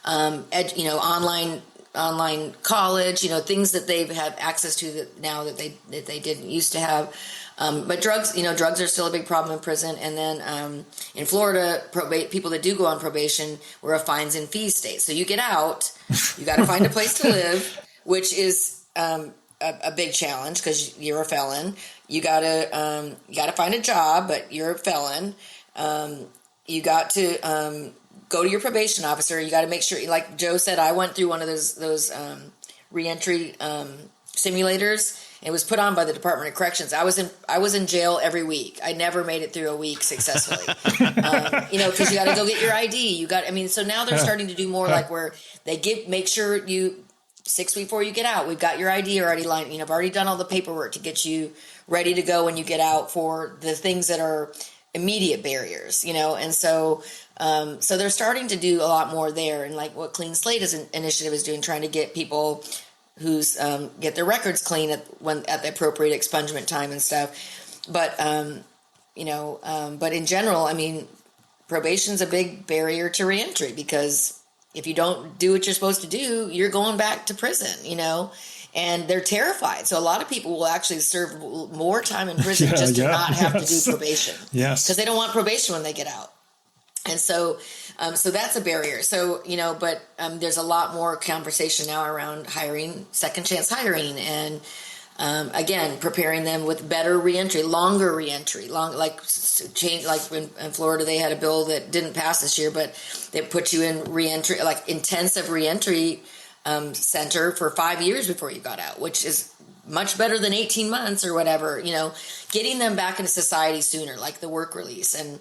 You know, online college, you know, things that they've had access to that now that they didn't used to have. But drugs are still a big problem in prison. And then in Florida, people that do go on probation, we're a fines and fees state. So you get out, you got to find a place to live, which is a big challenge because you're a felon. You got to find a job, but you're a felon. You got to go to your probation officer. You got to make sure, like Joe said, I went through one of those reentry simulators. It was put on by the Department of Corrections. I was in jail every week. I never made it through a week successfully. You know, because you got to go get your ID. So now they're starting to do more like where they make sure you 6 weeks before you get out, we've got your ID already lined. You know, I've already done all the paperwork to get you ready to go when you get out for the things that are immediate barriers. You know, and so they're starting to do a lot more there, and like what Clean Slate initiative is doing, trying to get people who's get their records clean at the appropriate expungement time and stuff. But but in general, I mean, probation's a big barrier to reentry because if you don't do what you're supposed to do, you're going back to prison, and they're terrified. So a lot of people will actually serve more time in prison just to not have to do probation. Yes. Because they don't want probation when they get out. And so that's a barrier. So, but there's a lot more conversation now around hiring, second chance hiring, and again, preparing them with better reentry, longer reentry, change. Like in Florida, they had a bill that didn't pass this year, but they put you in reentry, like intensive reentry center for 5 years before you got out, which is much better than 18 months or whatever, getting them back into society sooner, like the work release and,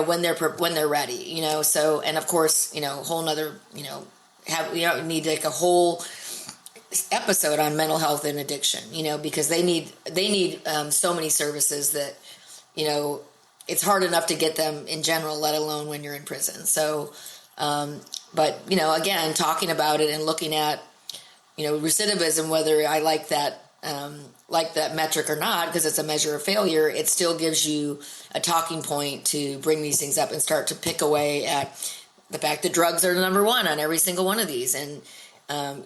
when they're ready, so, and of course, whole nother, need like a whole episode on mental health and addiction, because they need so many services that, it's hard enough to get them in general, let alone when you're in prison. So, but, again, talking about it and looking at, recidivism, whether I like that metric or not, because it's a measure of failure, it still gives you a talking point to bring these things up and start to pick away at the fact that drugs are number one on every single one of these. And, and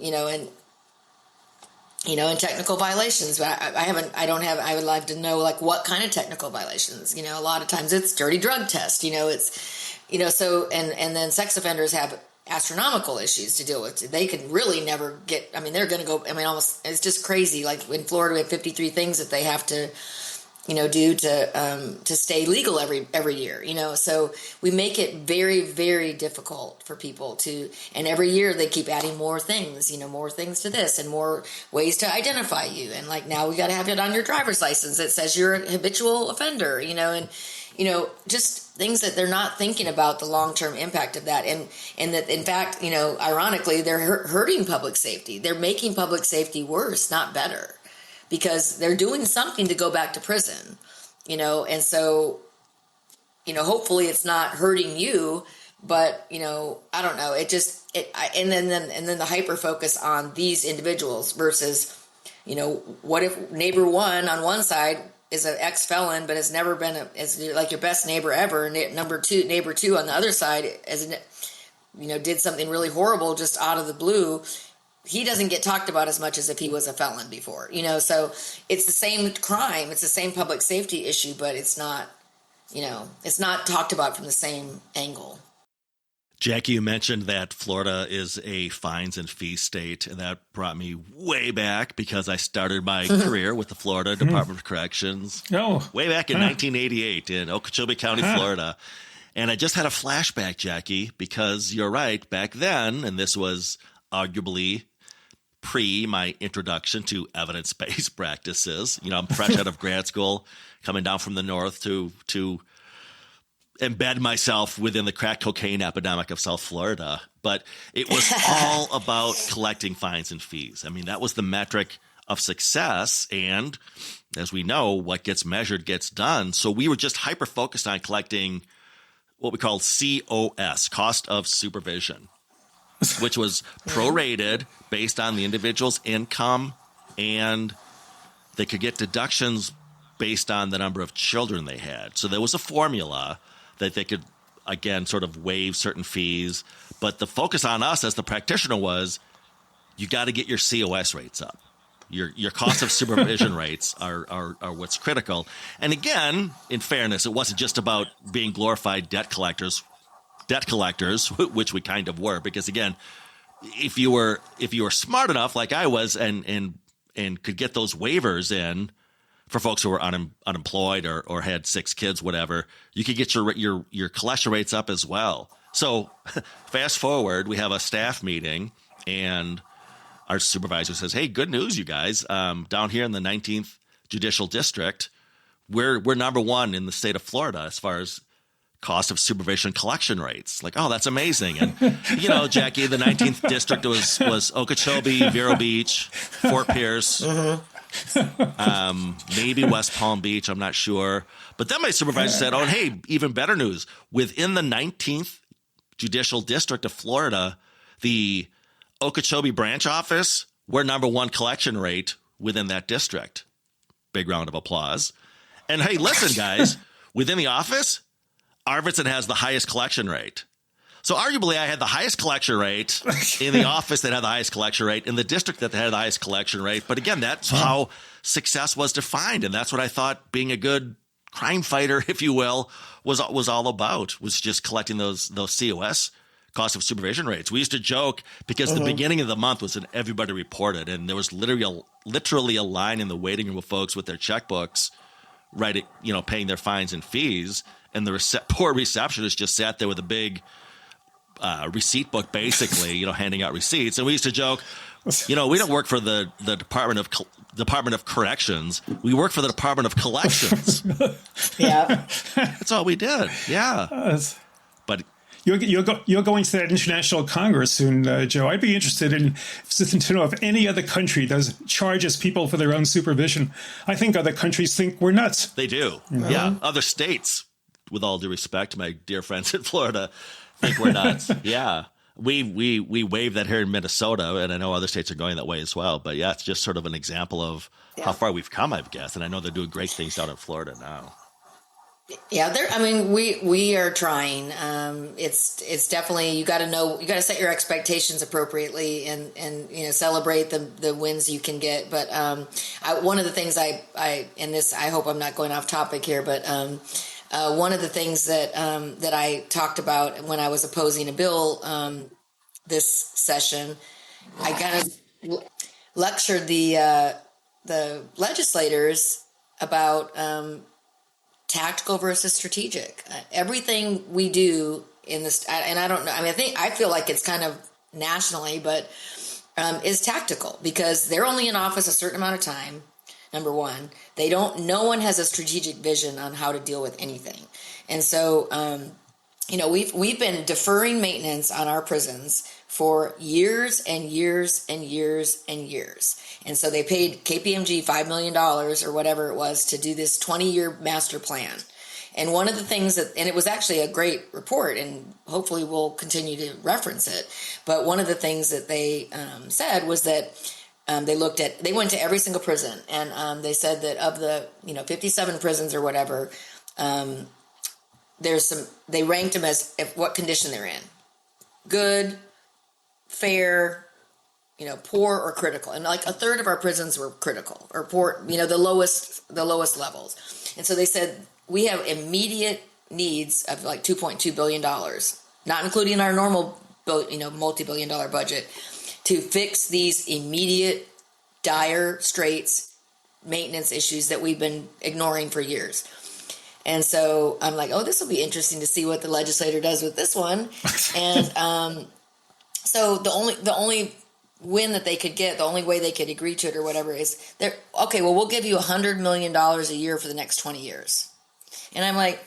technical violations, but I would like to know, like, what kind of technical violations, a lot of times it's dirty drug test, so, and then sex offenders have astronomical issues to deal with. They can really never get, they're going to go, almost, it's just crazy. Like in Florida, we have 53 things that they have to, do to stay legal every year, so we make it very, very difficult for people to, and every year they keep adding more things to this and more ways to identify you. And like now we got to have it on your driver's license that says you're a habitual offender, and, just things that they're not thinking about the long-term impact of that. And that, in fact, ironically, they're hurting public safety. They're making public safety worse, not better, because they're doing something to go back to prison, and so, hopefully it's not hurting you, but, I don't know. And then the hyper focus on these individuals versus, what if neighbor one on one side is an ex-felon, but has never been like your best neighbor ever. And neighbor two on the other side, did something really horrible just out of the blue. He doesn't get talked about as much as if he was a felon before, so it's the same crime. It's the same public safety issue, but it's not, it's not talked about from the same angle. Jackie, you mentioned that Florida is a fines and fees state, and that brought me way back because I started my career with the Florida Department of Corrections way back in 1988 in Okeechobee County, Florida. And I just had a flashback, Jackie, because you're right, back then, and this was arguably pre my introduction to evidence-based practices. I'm fresh out of grad school, coming down from the north to embed myself within the crack cocaine epidemic of South Florida. But it was all about collecting fines and fees. That was the metric of success. And as we know, what gets measured gets done. So we were just hyper-focused on collecting what we called COS, cost of supervision, which was prorated based on the individual's income, and they could get deductions based on the number of children they had. So there was a formula that they could, again, sort of waive certain fees. But the focus on us as the practitioner was, you got to get your COS rates up. Your cost of supervision rates are what's critical. And again, in fairness, it wasn't just about being glorified debt collectors, which we kind of were, because again, if you were smart enough, like I was, and could get those waivers in for folks who were unemployed or had 6 kids, whatever, you could get your collection rates up as well. So fast forward, we have a staff meeting, and our supervisor says, "Hey, good news, you guys. Down here in the 19th Judicial District, we're number 1 in the state of Florida as far as cost of supervision collection rates." Like, oh, that's amazing. And, Jackie, the 19th district was Okeechobee, Vero Beach, Fort Pierce, maybe West Palm Beach. I'm not sure. But then my supervisor said, oh, hey, even better news. Within the 19th Judicial District of Florida, the Okeechobee branch office, we're number 1 collection rate within that district. Big round of applause. And hey, listen, guys, within the office, Arvidson has the highest collection rate. So arguably, I had the highest collection rate in the office that had the highest collection rate, in the district that had the highest collection rate. But again, that's how success was defined. And that's what I thought being a good crime fighter, if you will, was all about, was just collecting those COS, cost of supervision rates. We used to joke because the beginning of the month was when everybody reported, and there was literally a line in the waiting room of folks with their checkbooks, right, paying their fines and fees, and the poor receptionist just sat there with a big receipt book, basically, handing out receipts. And we used to joke, we don't work for the Department of Corrections. We work for the Department of Collections. Yeah, that's all we did. Yeah, but you're going to that international congress soon, Joe. I'd be interested to know if any other country charges people for their own supervision. I think other countries think we're nuts. They do. Yeah, other states, with all due respect to my dear friends in Florida, think we're nuts. Yeah. We waive that here in Minnesota, and I know other states are going that way as well. But yeah, it's just sort of an example of how far we've come, I guess. And I know they're doing great things down in Florida now. Yeah, we are trying. It's definitely, you got to set your expectations appropriately and celebrate the wins you can get. But one of the things I hope I'm not going off topic here, but one of the things that I talked about when I was opposing a bill this session, I kind of lectured the legislators about tactical versus strategic. Everything we do in this, and I don't know, I feel like it's kind of nationally, but is tactical because they're only in office a certain amount of time. Number one, no one has a strategic vision on how to deal with anything. And so, we've been deferring maintenance on our prisons for years and years and years and years. And so they paid KPMG $5 million or whatever it was to do this 20-year master plan. And one of the things and it was actually a great report, and hopefully we'll continue to reference it. But one of the things that they said was that they went to every single prison, and they said that of the 57 prisons or whatever, they ranked them as what condition they're in: good, fair, poor, or critical. And like a third of our prisons were critical or poor, the lowest levels. And so they said we have immediate needs of like $2.2 billion, not including our normal multi-billion-dollar budget, to fix these immediate dire straits maintenance issues that we've been ignoring for years. And so I'm like, oh, this will be interesting to see what the legislator does with this one. And so the only win that they could get, the only way they could agree to it or whatever is we'll give you $100 million a year for the next 20 years. And I'm like,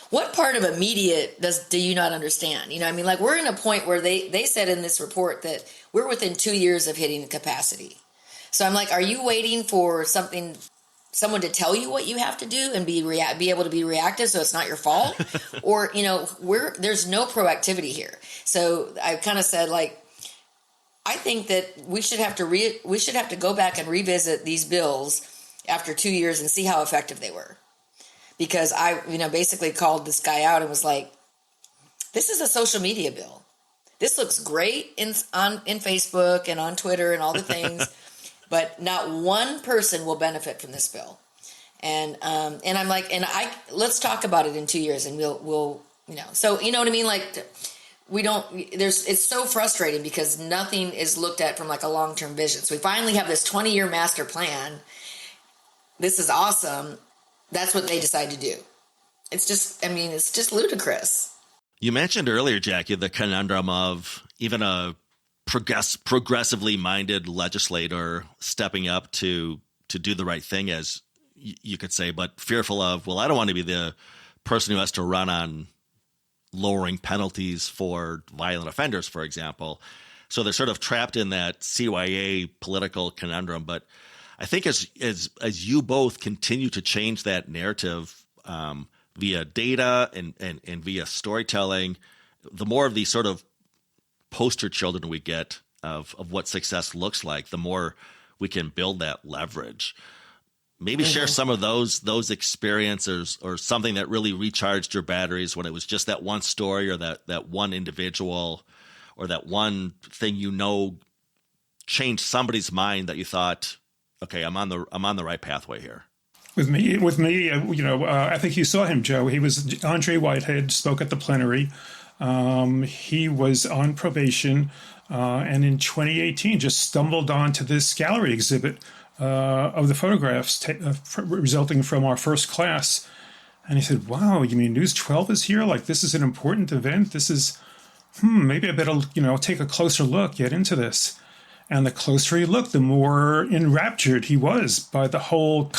what part of immediate do you not understand? We're in a point where they said in this report that we're within 2 years of hitting the capacity. So I'm like, are you waiting for someone to tell you what you have to do and be able to be reactive so it's not your fault? Or, there's no proactivity here. So I kind of said, I think that we should have to go back and revisit these bills after 2 years and see how effective they were. Because I, basically called this guy out and was like, this is a social media bill. This looks great in Facebook and on Twitter and all the things, but not one person will benefit from this bill. And I'm like, let's talk about it in 2 years and we'll so you know what I mean? It's so frustrating because nothing is looked at from a long-term vision. So we finally have this 20-year master plan. This is awesome. That's what they decide to do. It's just ludicrous. You mentioned earlier, Jackie, the conundrum of even a progressively minded legislator stepping up to do the right thing, as you could say, but fearful of, I don't want to be the person who has to run on lowering penalties for violent offenders, for example. So they're sort of trapped in that CYA political conundrum. But I think as you both continue to change that narrative via data and via storytelling, the more of these sort of poster children we get of what success looks like, the more we can build that leverage. Maybe share some of those experiences or something that really recharged your batteries when it was just that one story or that one individual or that one thing changed somebody's mind that you thought, okay, I'm on the right pathway here. With me, I think you saw him, Joe. He was Andre Whitehead, spoke at the plenary. He was on probation, and in 2018 just stumbled onto this gallery exhibit of the photographs resulting from our first class. And he said, wow, you mean News 12 is here? Like, this is an important event. This is, maybe I better, take a closer look, get into this. And the closer he looked, the more enraptured he was by the whole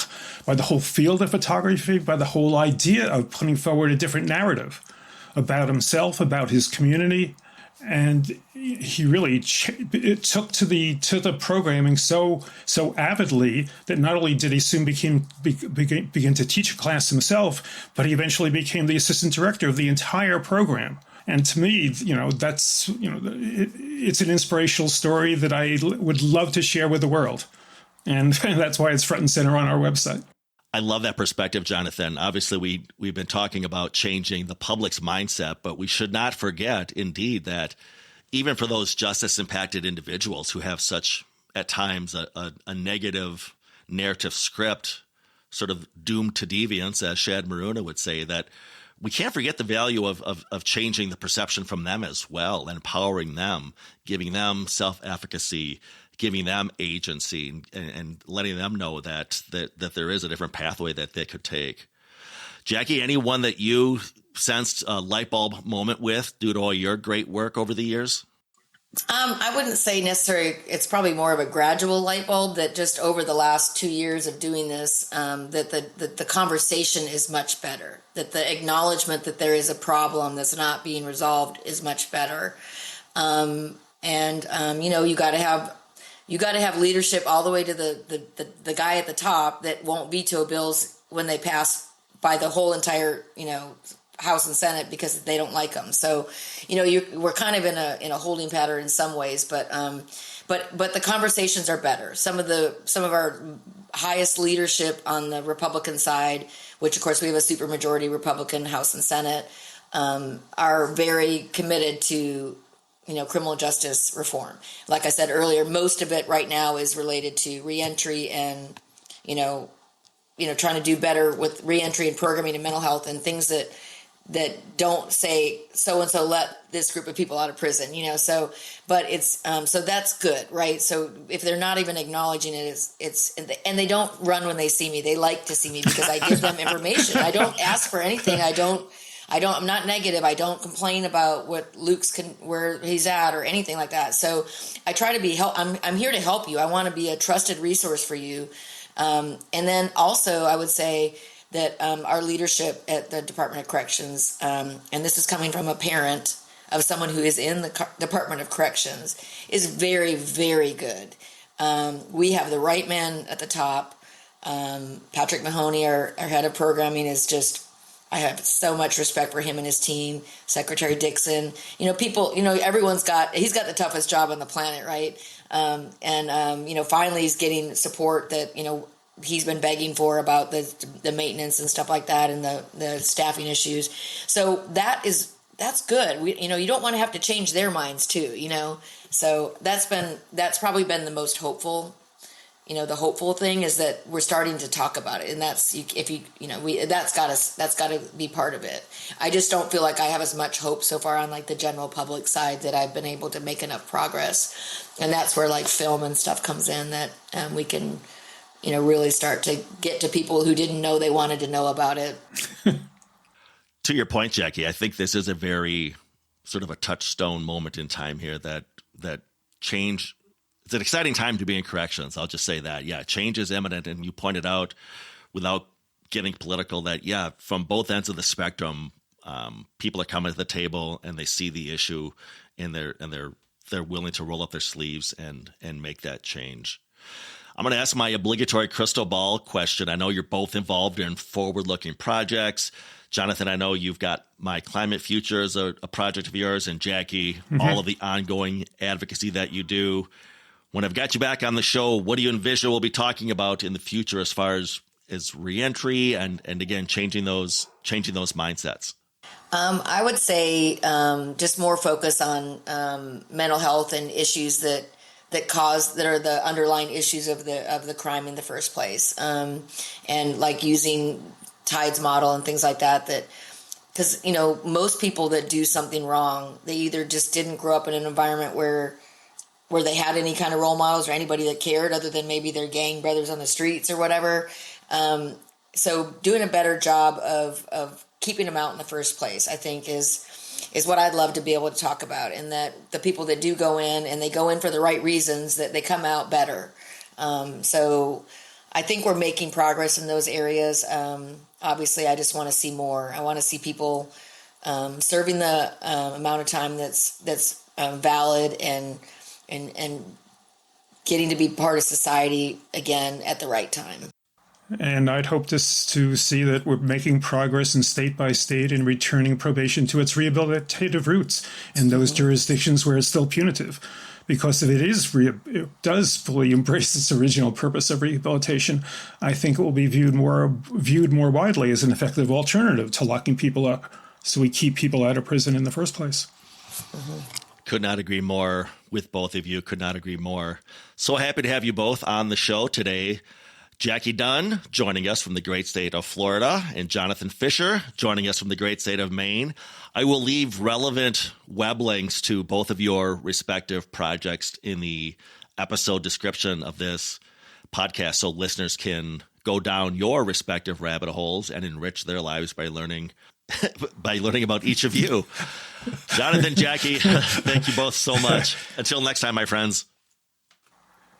field of photography, by the whole idea of putting forward a different narrative about himself, about his community. And he really took to the programming so avidly that not only did he soon begin to teach a class himself, but he eventually became the assistant director of the entire program. And to me, that's it's an inspirational story that I would love to share with the world, and that's why it's front and center on our website. I love that perspective, Jonathan. Obviously, we've been talking about changing the public's mindset, but we should not forget, indeed, that even for those justice-impacted individuals who have such, at times, a negative narrative script, sort of doomed to deviance, as Shad Maruna would say, that we can't forget the value of changing the perception from them as well, empowering them, giving them self-efficacy, giving them agency, and letting them know that there is a different pathway that they could take. Jackie, anyone that you sensed a light bulb moment with due to all your great work over the years? I wouldn't say necessarily. It's probably more of a gradual light bulb that just over the last 2 years of doing this, that the conversation is much better. That the acknowledgement that there is a problem that's not being resolved is much better. You got to have leadership all the way to the guy at the top that won't veto bills when they pass by the whole entire House and Senate because they don't like them. So, we're kind of in a holding pattern in some ways, but the conversations are better. Some of our highest leadership on the Republican side, which of course we have a supermajority Republican House and Senate, are very committed to criminal justice reform. Like I said earlier, most of it right now is related to reentry and trying to do better with reentry and programming and mental health and things that don't say so-and-so let this group of people out of prison, but it's, so that's good, right? So if they're not even acknowledging it, and they don't run when they see me. They like to see me because I give them information. I don't ask for anything. I'm not negative. I don't complain about what where he's at or anything like that. So I try to be I'm here to help you. I want to be a trusted resource for you. And then also I would say that our leadership at the Department of Corrections, and this is coming from a parent of someone who is in the Department of Corrections, is very, very good. We have the right man at the top. Patrick Mahoney, our head of programming, is just, I have so much respect for him and his team. Secretary Dixon, people, he's got the toughest job on the planet, right? Finally he's getting support that, he's been begging for about the maintenance and stuff like that and the staffing issues. So that's good. You don't want to have to change their minds too, So that's probably been the most hopeful. The hopeful thing is that we're starting to talk about it, and that's got to be part of it. I just don't feel like I have as much hope so far on like the general public side that I've been able to make enough progress, and that's where like film and stuff comes in that we can really start to get to people who didn't know they wanted to know about it. To your point, Jackie, I think this is a very sort of a touchstone moment in time here that change. It's an exciting time to be in corrections. I'll just say that. Yeah, change is imminent. And you pointed out, without getting political, that, yeah, from both ends of the spectrum, people are coming to the table and they see the issue and they're willing to roll up their sleeves and make that change. I'm going to ask my obligatory crystal ball question. I know you're both involved in forward-looking projects. Jonathan, I know you've got My Climate Future as a project of yours, and Jackie, all of the ongoing advocacy that you do. When I've got you back on the show, what do you envision we'll be talking about in the future as far as reentry and again changing those mindsets? I would say just more focus on mental health and issues that are the underlying issues of the crime in the first place, and like using Tides model and things like that. Because most people that do something wrong, they either just didn't grow up in an environment where they had any kind of role models or anybody that cared other than maybe their gang brothers on the streets or whatever. So doing a better job of keeping them out in the first place, I think is what I'd love to be able to talk about, and that the people that do go in and they go in for the right reasons, that they come out better. So I think we're making progress in those areas. Obviously, I just want to see more. I want to see people serving the amount of time that's valid and getting to be part of society again at the right time. And I'd hope to see that we're making progress in state by state in returning probation to its rehabilitative roots in those jurisdictions where it's still punitive. Because if it does fully embrace its original purpose of rehabilitation, I think it will be viewed more widely as an effective alternative to locking people up, so we keep people out of prison in the first place. Mm-hmm. Could not agree more with both of you. Could not agree more. So happy to have you both on the show today. Jackie Dunn joining us from the great state of Florida, and Jonathan Fisher joining us from the great state of Maine. I will leave relevant web links to both of your respective projects in the episode description of this podcast so listeners can go down your respective rabbit holes and enrich their lives by learning about each of you. Jonathan, Jackie, thank you both so much. Until next time, my friends.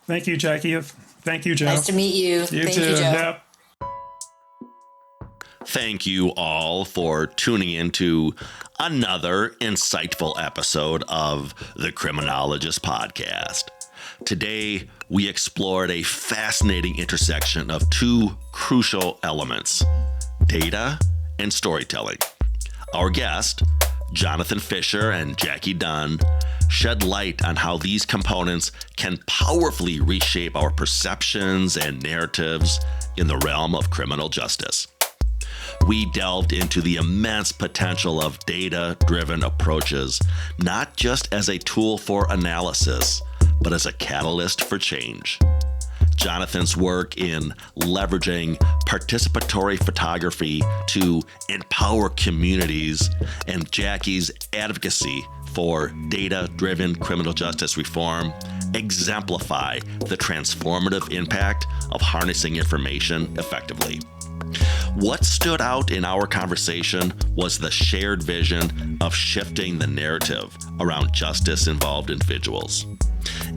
Thank you, Jackie. Thank you, Joe. Nice to meet you. Thank you, Joe. Yep. Thank you all for tuning in to another insightful episode of the Criminologist podcast. Today, we explored a fascinating intersection of two crucial elements: data and storytelling. Our guest, Jonathan Fisher and Jackie Dunn, shed light on how these components can powerfully reshape our perceptions and narratives in the realm of criminal justice. We delved into the immense potential of data-driven approaches, not just as a tool for analysis, but as a catalyst for change. Jonathan's work in leveraging participatory photography to empower communities, and Jackie's advocacy for data-driven criminal justice reform exemplify the transformative impact of harnessing information effectively. What stood out in our conversation was the shared vision of shifting the narrative around justice-involved individuals.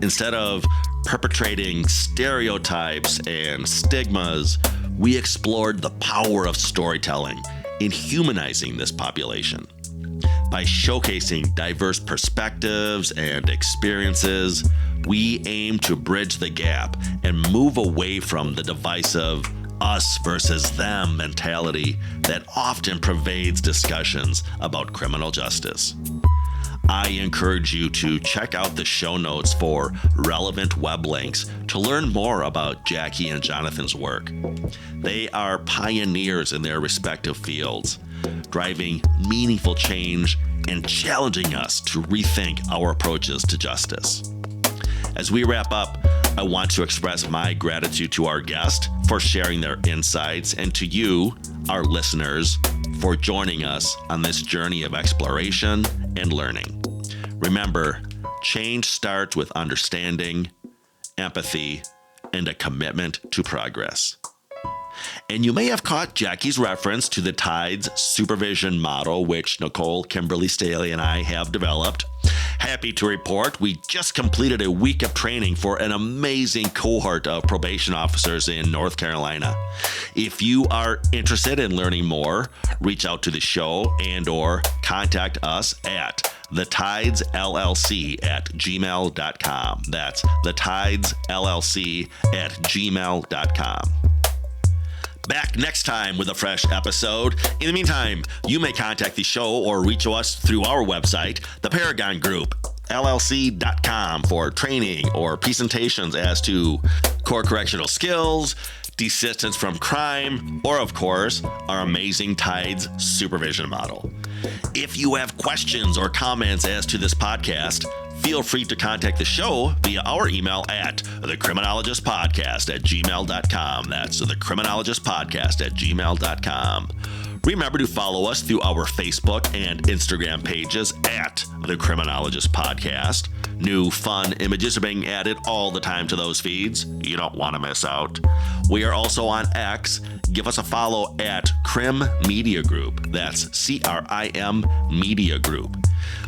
Instead of perpetrating stereotypes and stigmas, we explored the power of storytelling in humanizing this population. By showcasing diverse perspectives and experiences, we aim to bridge the gap and move away from the divisive us versus them mentality that often pervades discussions about criminal justice. I encourage you to check out the show notes for relevant web links to learn more about Jackie and Jonathan's work. They are pioneers in their respective fields, driving meaningful change and challenging us to rethink our approaches to justice. As we wrap up, I want to express my gratitude to our guest for sharing their insights, and to you, our listeners, for joining us on this journey of exploration and learning. Remember, change starts with understanding, empathy, and a commitment to progress. And you may have caught Jackie's reference to the Tides supervision model, which Nicole, Kimberly Staley, and I have developed. Happy to report we just completed a week of training for an amazing cohort of probation officers in North Carolina. If you are interested in learning more, reach out to the show and/or contact us at thetidesllc@gmail.com. That's thetidesllc@gmail.com. Back next time with a fresh episode. In the meantime, you may contact the show or reach us through our website, the Paragon Group, LLC.com, for training or presentations as to core correctional skills, desistance from crime, or of course, our amazing Tides supervision model. If you have questions or comments as to this podcast, feel free to contact the show via our email at thecriminologistpodcast@gmail.com. That's thecriminologistpodcast@gmail.com. Remember to follow us through our Facebook and Instagram pages at The Criminologist Podcast. New fun images are being added all the time to those feeds. You don't want to miss out. We are also on X. Give us a follow at Crim Media Group. That's CRIM Media Group.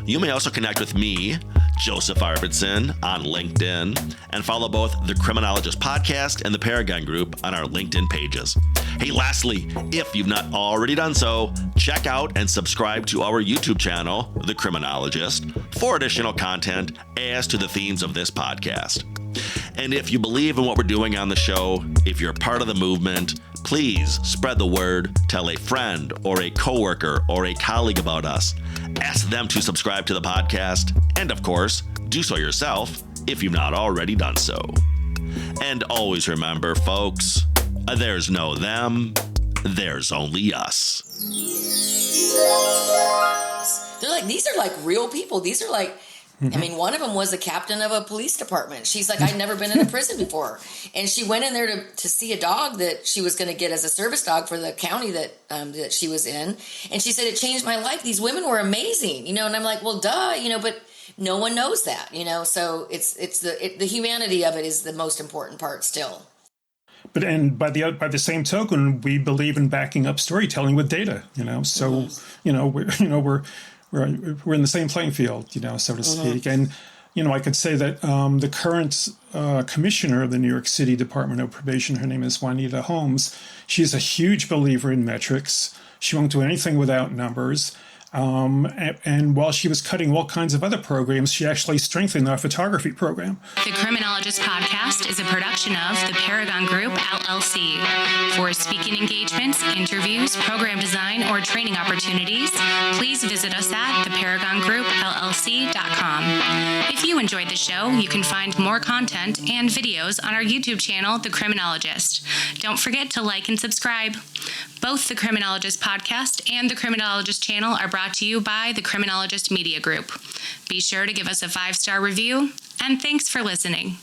You may also connect with me, Joseph Arvidson, on LinkedIn, and follow both the Criminologist Podcast and the Paragon Group on our LinkedIn pages. Hey, lastly, if you've not already done so, check out and subscribe to our YouTube channel, The Criminologist, for additional content as to the themes of this podcast. And if you believe in what we're doing on the show, if you're part of the movement, please spread the word, tell a friend or a coworker or a colleague about us. Ask them to subscribe to the podcast, and of course, do so yourself if you've not already done so. And always remember, folks, there's no them, there's only us. They're like, these are like real people. These are like, I mean, one of them was the captain of a police department. She's like, I'd never been in a prison before. And she went in there to see a dog that she was going to get as a service dog for the county that she was in. And she said, it changed my life. These women were amazing, and I'm like, well, duh, but no one knows that, so it's the humanity of it is the most important part still. But and by the same token, we believe in backing up storytelling with data, so, we're in the same playing field, so to speak. And, I could say that the current commissioner of the New York City Department of Probation, her name is Juanita Holmes. She's a huge believer in metrics. She won't do anything without numbers. And while she was cutting all kinds of other programs, she actually strengthened our photography program. The Criminologist Podcast is a production of the Paragon Group, LLC. For speaking engagements, interviews, program design, or training opportunities, please visit us at theparagongroup.llc.com. If you enjoyed the show, you can find more content and videos on our YouTube channel, The Criminologist. Don't forget to like and subscribe. Both the Criminologist Podcast and the Criminologist channel are brought to you by the Criminologist Media Group. Be sure to give us a 5-star review, and thanks for listening.